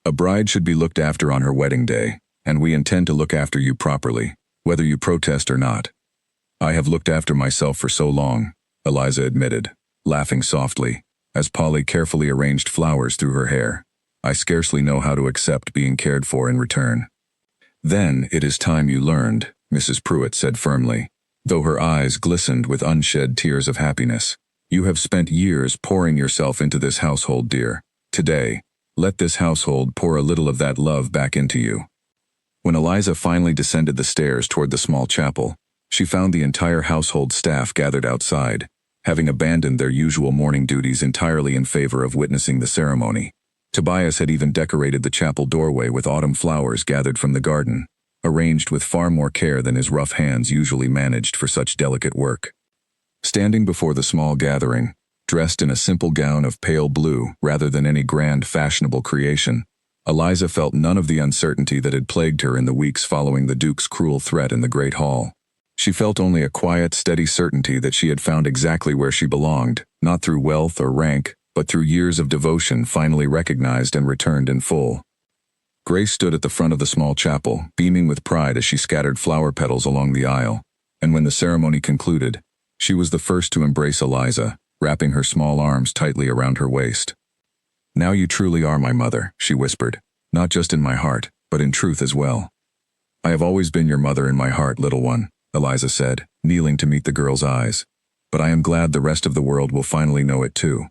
"A bride should be looked after on her wedding day, and we intend to look after you properly, whether you protest or not." "I have looked after myself for so long," Eliza admitted, laughing softly, as Polly carefully arranged flowers through her hair. "I scarcely know how to accept being cared for in return." "Then it is time you learned," Mrs. Pruitt said firmly, though her eyes glistened with unshed tears of happiness. "You have spent years pouring yourself into this household, dear. Today, let this household pour a little of that love back into you." When Eliza finally descended the stairs toward the small chapel, she found the entire household staff gathered outside, having abandoned their usual morning duties entirely in favor of witnessing the ceremony. Tobias had even decorated the chapel doorway with autumn flowers gathered from the garden, arranged with far more care than his rough hands usually managed for such delicate work. Standing before the small gathering, dressed in a simple gown of pale blue rather than any grand fashionable creation, Eliza felt none of the uncertainty that had plagued her in the weeks following the Duke's cruel threat in the Great Hall. She felt only a quiet, steady certainty that she had found exactly where she belonged, not through wealth or rank, but through years of devotion finally recognized and returned in full. Grace stood at the front of the small chapel, beaming with pride as she scattered flower petals along the aisle, and when the ceremony concluded, she was the first to embrace Eliza, wrapping her small arms tightly around her waist. "Now you truly are my mother," she whispered, "not just in my heart, but in truth as well." "I have always been your mother in my heart, little one," Eliza said, kneeling to meet the girl's eyes, "but I am glad the rest of the world will finally know it too."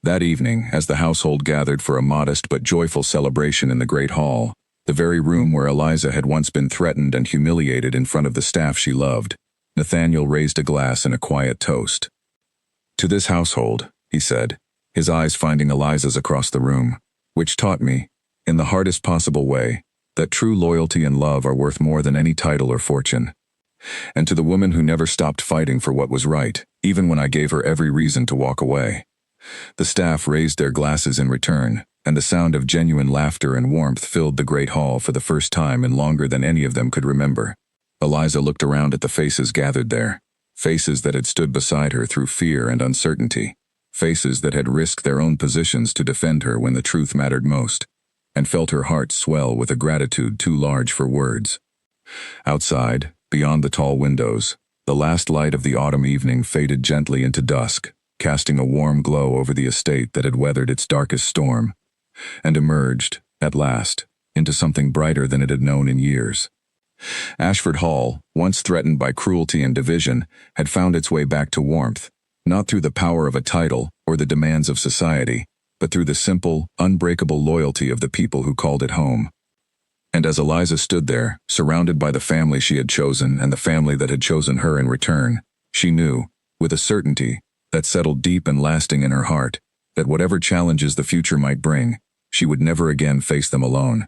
That evening, as the household gathered for a modest but joyful celebration in the Great Hall, the very room where Eliza had once been threatened and humiliated in front of the staff she loved, Nathaniel raised a glass in a quiet toast. "To this household," he said, his eyes finding Eliza's across the room, "which taught me, in the hardest possible way, that true loyalty and love are worth more than any title or fortune. And to the woman who never stopped fighting for what was right, even when I gave her every reason to walk away." The staff raised their glasses in return, and the sound of genuine laughter and warmth filled the great hall for the first time in longer than any of them could remember. Eliza looked around at the faces gathered there, faces that had stood beside her through fear and uncertainty, faces that had risked their own positions to defend her when the truth mattered most, and felt her heart swell with a gratitude too large for words. Outside, beyond the tall windows, the last light of the autumn evening faded gently into dusk, casting a warm glow over the estate that had weathered its darkest storm, and emerged, at last, into something brighter than it had known in years. Ashford Hall, once threatened by cruelty and division, had found its way back to warmth, not through the power of a title or the demands of society, but through the simple, unbreakable loyalty of the people who called it home. And as Eliza stood there, surrounded by the family she had chosen and the family that had chosen her in return, she knew, with a certainty that settled deep and lasting in her heart, that whatever challenges the future might bring, she would never again face them alone.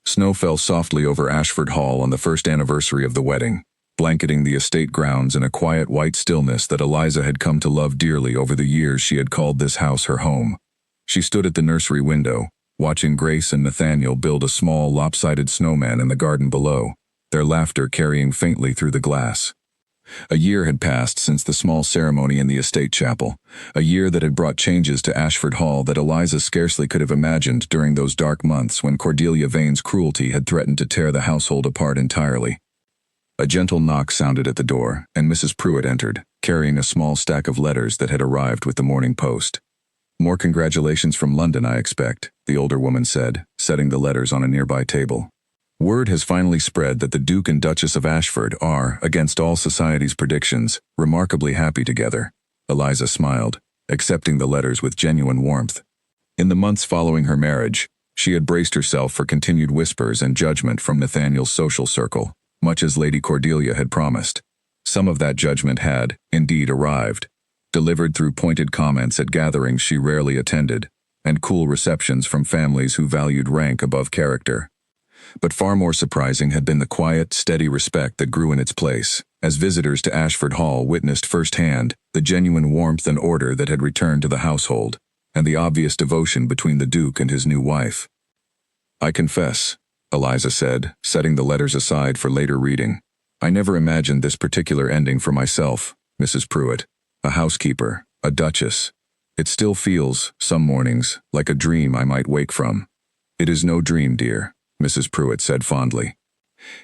Snow fell softly over Ashford Hall on the first anniversary of the wedding, blanketing the estate grounds in a quiet white stillness that Eliza had come to love dearly over the years she had called this house her home. She stood at the nursery window, watching Grace and Nathaniel build a small, lopsided snowman in the garden below, their laughter carrying faintly through the glass. A year had passed since the small ceremony in the estate chapel, a year that had brought changes to Ashford Hall that Eliza scarcely could have imagined during those dark months when Cordelia Vane's cruelty had threatened to tear the household apart entirely. A gentle knock sounded at the door, and Mrs. Pruitt entered, carrying a small stack of letters that had arrived with the morning post. "More congratulations from London, I expect," the older woman said, setting the letters on a nearby table. "Word has finally spread that the Duke and Duchess of Ashford are, against all society's predictions, remarkably happy together." Eliza smiled, accepting the letters with genuine warmth. In the months following her marriage, she had braced herself for continued whispers and judgment from Nathaniel's social circle, much as Lady Cordelia had promised. Some of that judgment had, indeed, arrived, delivered through pointed comments at gatherings she rarely attended, and cool receptions from families who valued rank above character. But far more surprising had been the quiet, steady respect that grew in its place, as visitors to Ashford Hall witnessed firsthand the genuine warmth and order that had returned to the household, and the obvious devotion between the Duke and his new wife. "I confess," Eliza said, setting the letters aside for later reading, "I never imagined this particular ending for myself, Mrs. Pruitt. A housekeeper, a duchess. It still feels, some mornings, like a dream I might wake from." "It is no dream, dear," Mrs. Pruitt said fondly.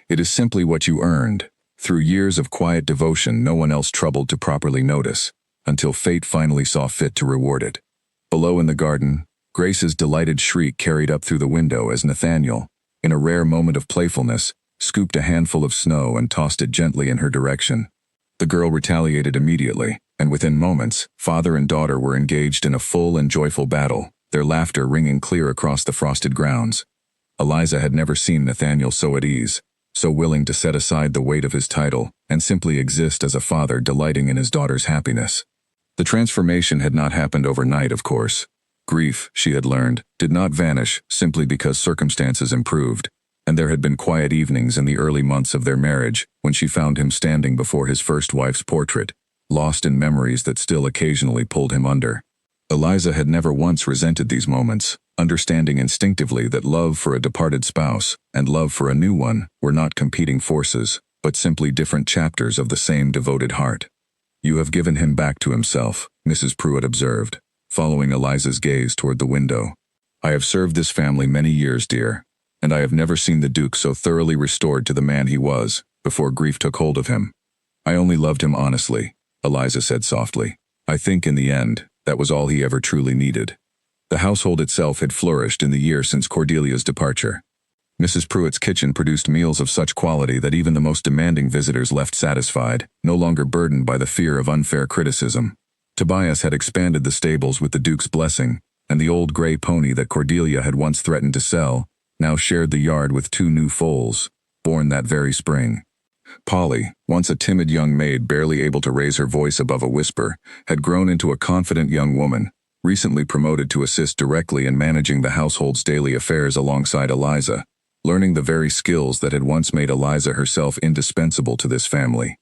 "It is simply what you earned, through years of quiet devotion no one else troubled to properly notice, until fate finally saw fit to reward it." Below in the garden, Grace's delighted shriek carried up through the window as Nathaniel, in a rare moment of playfulness, scooped a handful of snow and tossed it gently in her direction. The girl retaliated immediately, and within moments, father and daughter were engaged in a full and joyful battle, their laughter ringing clear across the frosted grounds. Eliza had never seen Nathaniel so at ease, so willing to set aside the weight of his title and simply exist as a father delighting in his daughter's happiness. The transformation had not happened overnight, of course. Grief, she had learned, did not vanish simply because circumstances improved, and there had been quiet evenings in the early months of their marriage when she found him standing before his first wife's portrait, lost in memories that still occasionally pulled him under. Eliza had never once resented these moments, understanding instinctively that love for a departed spouse and love for a new one were not competing forces, but simply different chapters of the same devoted heart. "You have given him back to himself," Mrs. Pruitt observed, following Eliza's gaze toward the window. "I have served this family many years, dear, and I have never seen the Duke so thoroughly restored to the man he was before grief took hold of him. I only loved him honestly," Eliza said softly. "I think in the end, that was all he ever truly needed." The household itself had flourished in the year since Cordelia's departure. Mrs. Pruitt's kitchen produced meals of such quality that even the most demanding visitors left satisfied, no longer burdened by the fear of unfair criticism. Tobias had expanded the stables with the Duke's blessing, and the old gray pony that Cordelia had once threatened to sell now shared the yard with 2 new foals, born that very spring. Polly, once a timid young maid barely able to raise her voice above a whisper, had grown into a confident young woman, recently promoted to assist directly in managing the household's daily affairs alongside Eliza, learning the very skills that had once made Eliza herself indispensable to this family.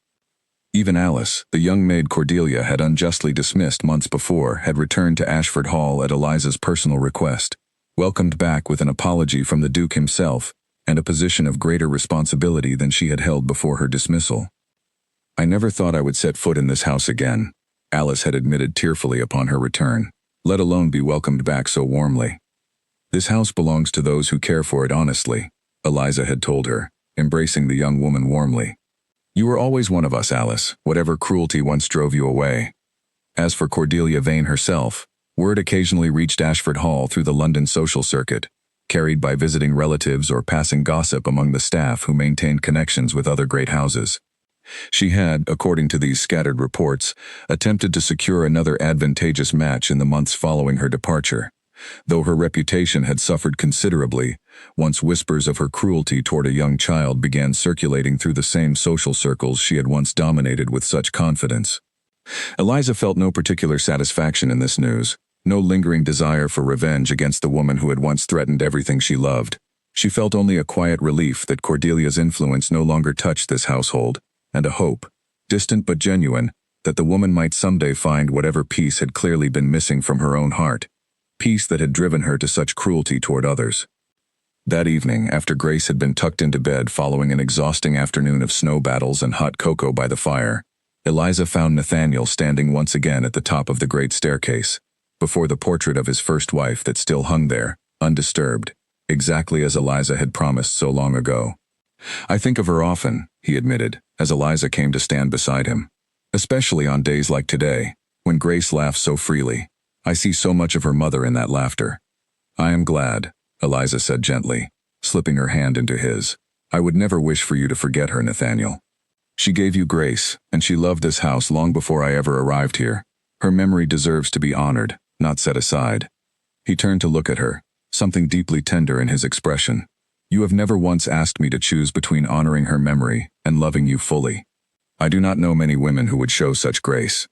Even Alice, the young maid Cordelia had unjustly dismissed months before, had returned to Ashford Hall at Eliza's personal request, welcomed back with an apology from the Duke himself, and a position of greater responsibility than she had held before her dismissal. "I never thought I would set foot in this house again," Alice had admitted tearfully upon her return, "let alone be welcomed back so warmly." "This house belongs to those who care for it honestly," Eliza had told her, embracing the young woman warmly. "You were always one of us, Alice, whatever cruelty once drove you away." As for Cordelia Vane herself, word occasionally reached Ashford Hall through the London social circuit, carried by visiting relatives or passing gossip among the staff who maintained connections with other great houses. She had, according to these scattered reports, attempted to secure another advantageous match in the months following her departure. Though her reputation had suffered considerably, Once whispers of her cruelty toward a young child began circulating through the same social circles she had once dominated with such confidence. Eliza felt no particular satisfaction in this news, no lingering desire for revenge against the woman who had once threatened everything she loved. She felt only a quiet relief that Cordelia's influence no longer touched this household, and a hope, distant but genuine, that the woman might someday find whatever peace had clearly been missing from her own heart, peace that had driven her to such cruelty toward others. That evening, after Grace had been tucked into bed following an exhausting afternoon of snow battles and hot cocoa by the fire, Eliza found Nathaniel standing once again at the top of the great staircase, before the portrait of his first wife that still hung there, undisturbed, exactly as Eliza had promised so long ago. "I think of her often," he admitted, as Eliza came to stand beside him. "Especially on days like today, when Grace laughs so freely. I see so much of her mother in that laughter." "I am glad," Eliza said gently, slipping her hand into his. "I would never wish for you to forget her, Nathaniel. She gave you Grace, and she loved this house long before I ever arrived here. Her memory deserves to be honored, not set aside." He turned to look at her, something deeply tender in his expression. "You have never once asked me to choose between honoring her memory and loving you fully. I do not know many women who would show such grace."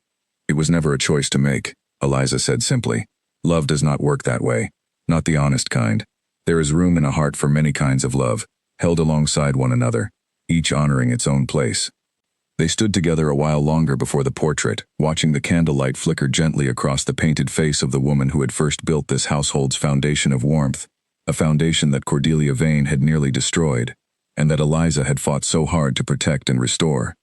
"It was never a choice to make," Eliza said simply. "Love does not work that way, not the honest kind. There is room in a heart for many kinds of love, held alongside one another, each honoring its own place." They stood together a while longer before the portrait, watching the candlelight flicker gently across the painted face of the woman who had first built this household's foundation of warmth, a foundation that Cordelia Vane had nearly destroyed, and that Eliza had fought so hard to protect and restore.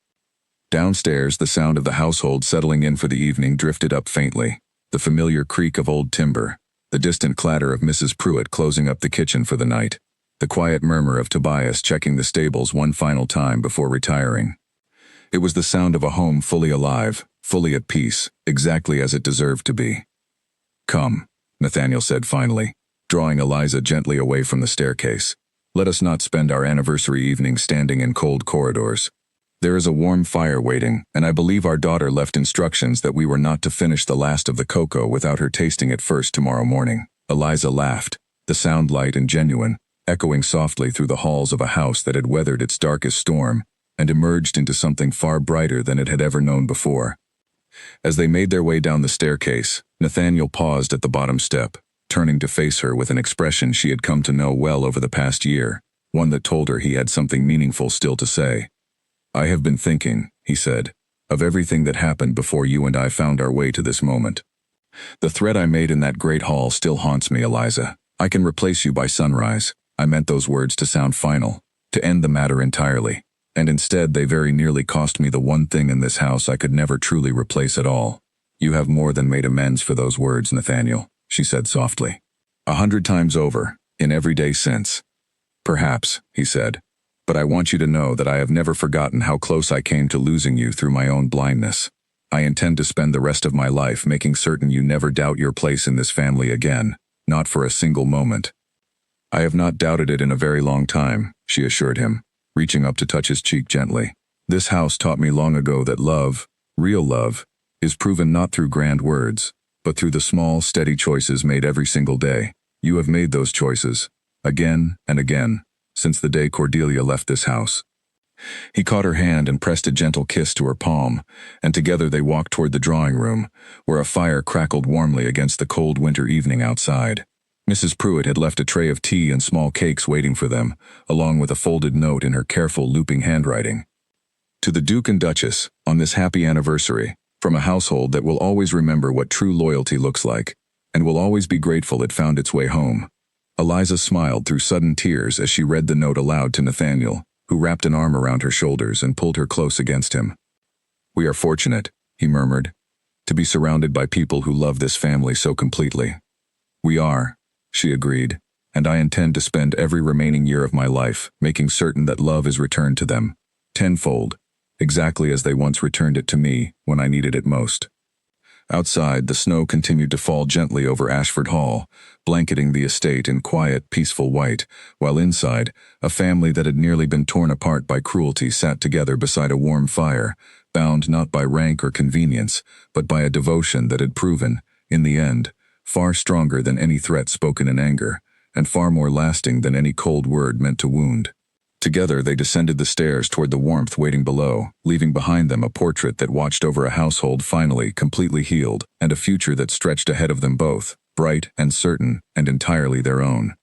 Downstairs, the sound of the household settling in for the evening drifted up faintly, the familiar creak of old timber, the distant clatter of Mrs. Pruitt closing up the kitchen for the night, the quiet murmur of Tobias checking the stables one final time before retiring. It was the sound of a home fully alive, fully at peace, exactly as it deserved to be. "Come," Nathaniel said finally, drawing Eliza gently away from the staircase. "Let us not spend our anniversary evening standing in cold corridors. There is a warm fire waiting, and I believe our daughter left instructions that we were not to finish the last of the cocoa without her tasting it first tomorrow morning." Eliza laughed, the sound light and genuine, echoing softly through the halls of a house that had weathered its darkest storm and emerged into something far brighter than it had ever known before. As they made their way down the staircase, Nathaniel paused at the bottom step, turning to face her with an expression she had come to know well over the past year, one that told her he had something meaningful still to say. "I have been thinking," he said, "of everything that happened before you and I found our way to this moment. The threat I made in that great hall still haunts me, Eliza. I can replace you by sunrise. I meant those words to sound final, to end the matter entirely. And instead they very nearly cost me the one thing in this house I could never truly replace at all. You have more than made amends for those words, Nathaniel," she said softly. 100 times over, in every day since." "Perhaps," he said, "but I want you to know that I have never forgotten how close I came to losing you through my own blindness. I intend to spend the rest of my life making certain you never doubt your place in this family again, not for a single moment." "I have not doubted it in a very long time," she assured him, reaching up to touch his cheek gently. "This house taught me long ago that love, real love, is proven not through grand words, but through the small, steady choices made every single day. You have made those choices, again and again, since the day Cordelia left this house." He caught her hand and pressed a gentle kiss to her palm, and together they walked toward the drawing room, where a fire crackled warmly against the cold winter evening outside. Mrs. Pruitt had left a tray of tea and small cakes waiting for them, along with a folded note in her careful, looping handwriting. "To the Duke and Duchess, on this happy anniversary, from a household that will always remember what true loyalty looks like, and will always be grateful it found its way home." Eliza smiled through sudden tears as she read the note aloud to Nathaniel, who wrapped an arm around her shoulders and pulled her close against him. "We are fortunate," he murmured, "to be surrounded by people who love this family so completely." "We are," she agreed, "and I intend to spend every remaining year of my life making certain that love is returned to them, tenfold, exactly as they once returned it to me when I needed it most." Outside, the snow continued to fall gently over Ashford Hall, blanketing the estate in quiet, peaceful white, while inside, a family that had nearly been torn apart by cruelty sat together beside a warm fire, bound not by rank or convenience, but by a devotion that had proven, in the end, far stronger than any threat spoken in anger, and far more lasting than any cold word meant to wound. Together they descended the stairs toward the warmth waiting below, leaving behind them a portrait that watched over a household finally completely healed, and a future that stretched ahead of them both, bright and certain and entirely their own.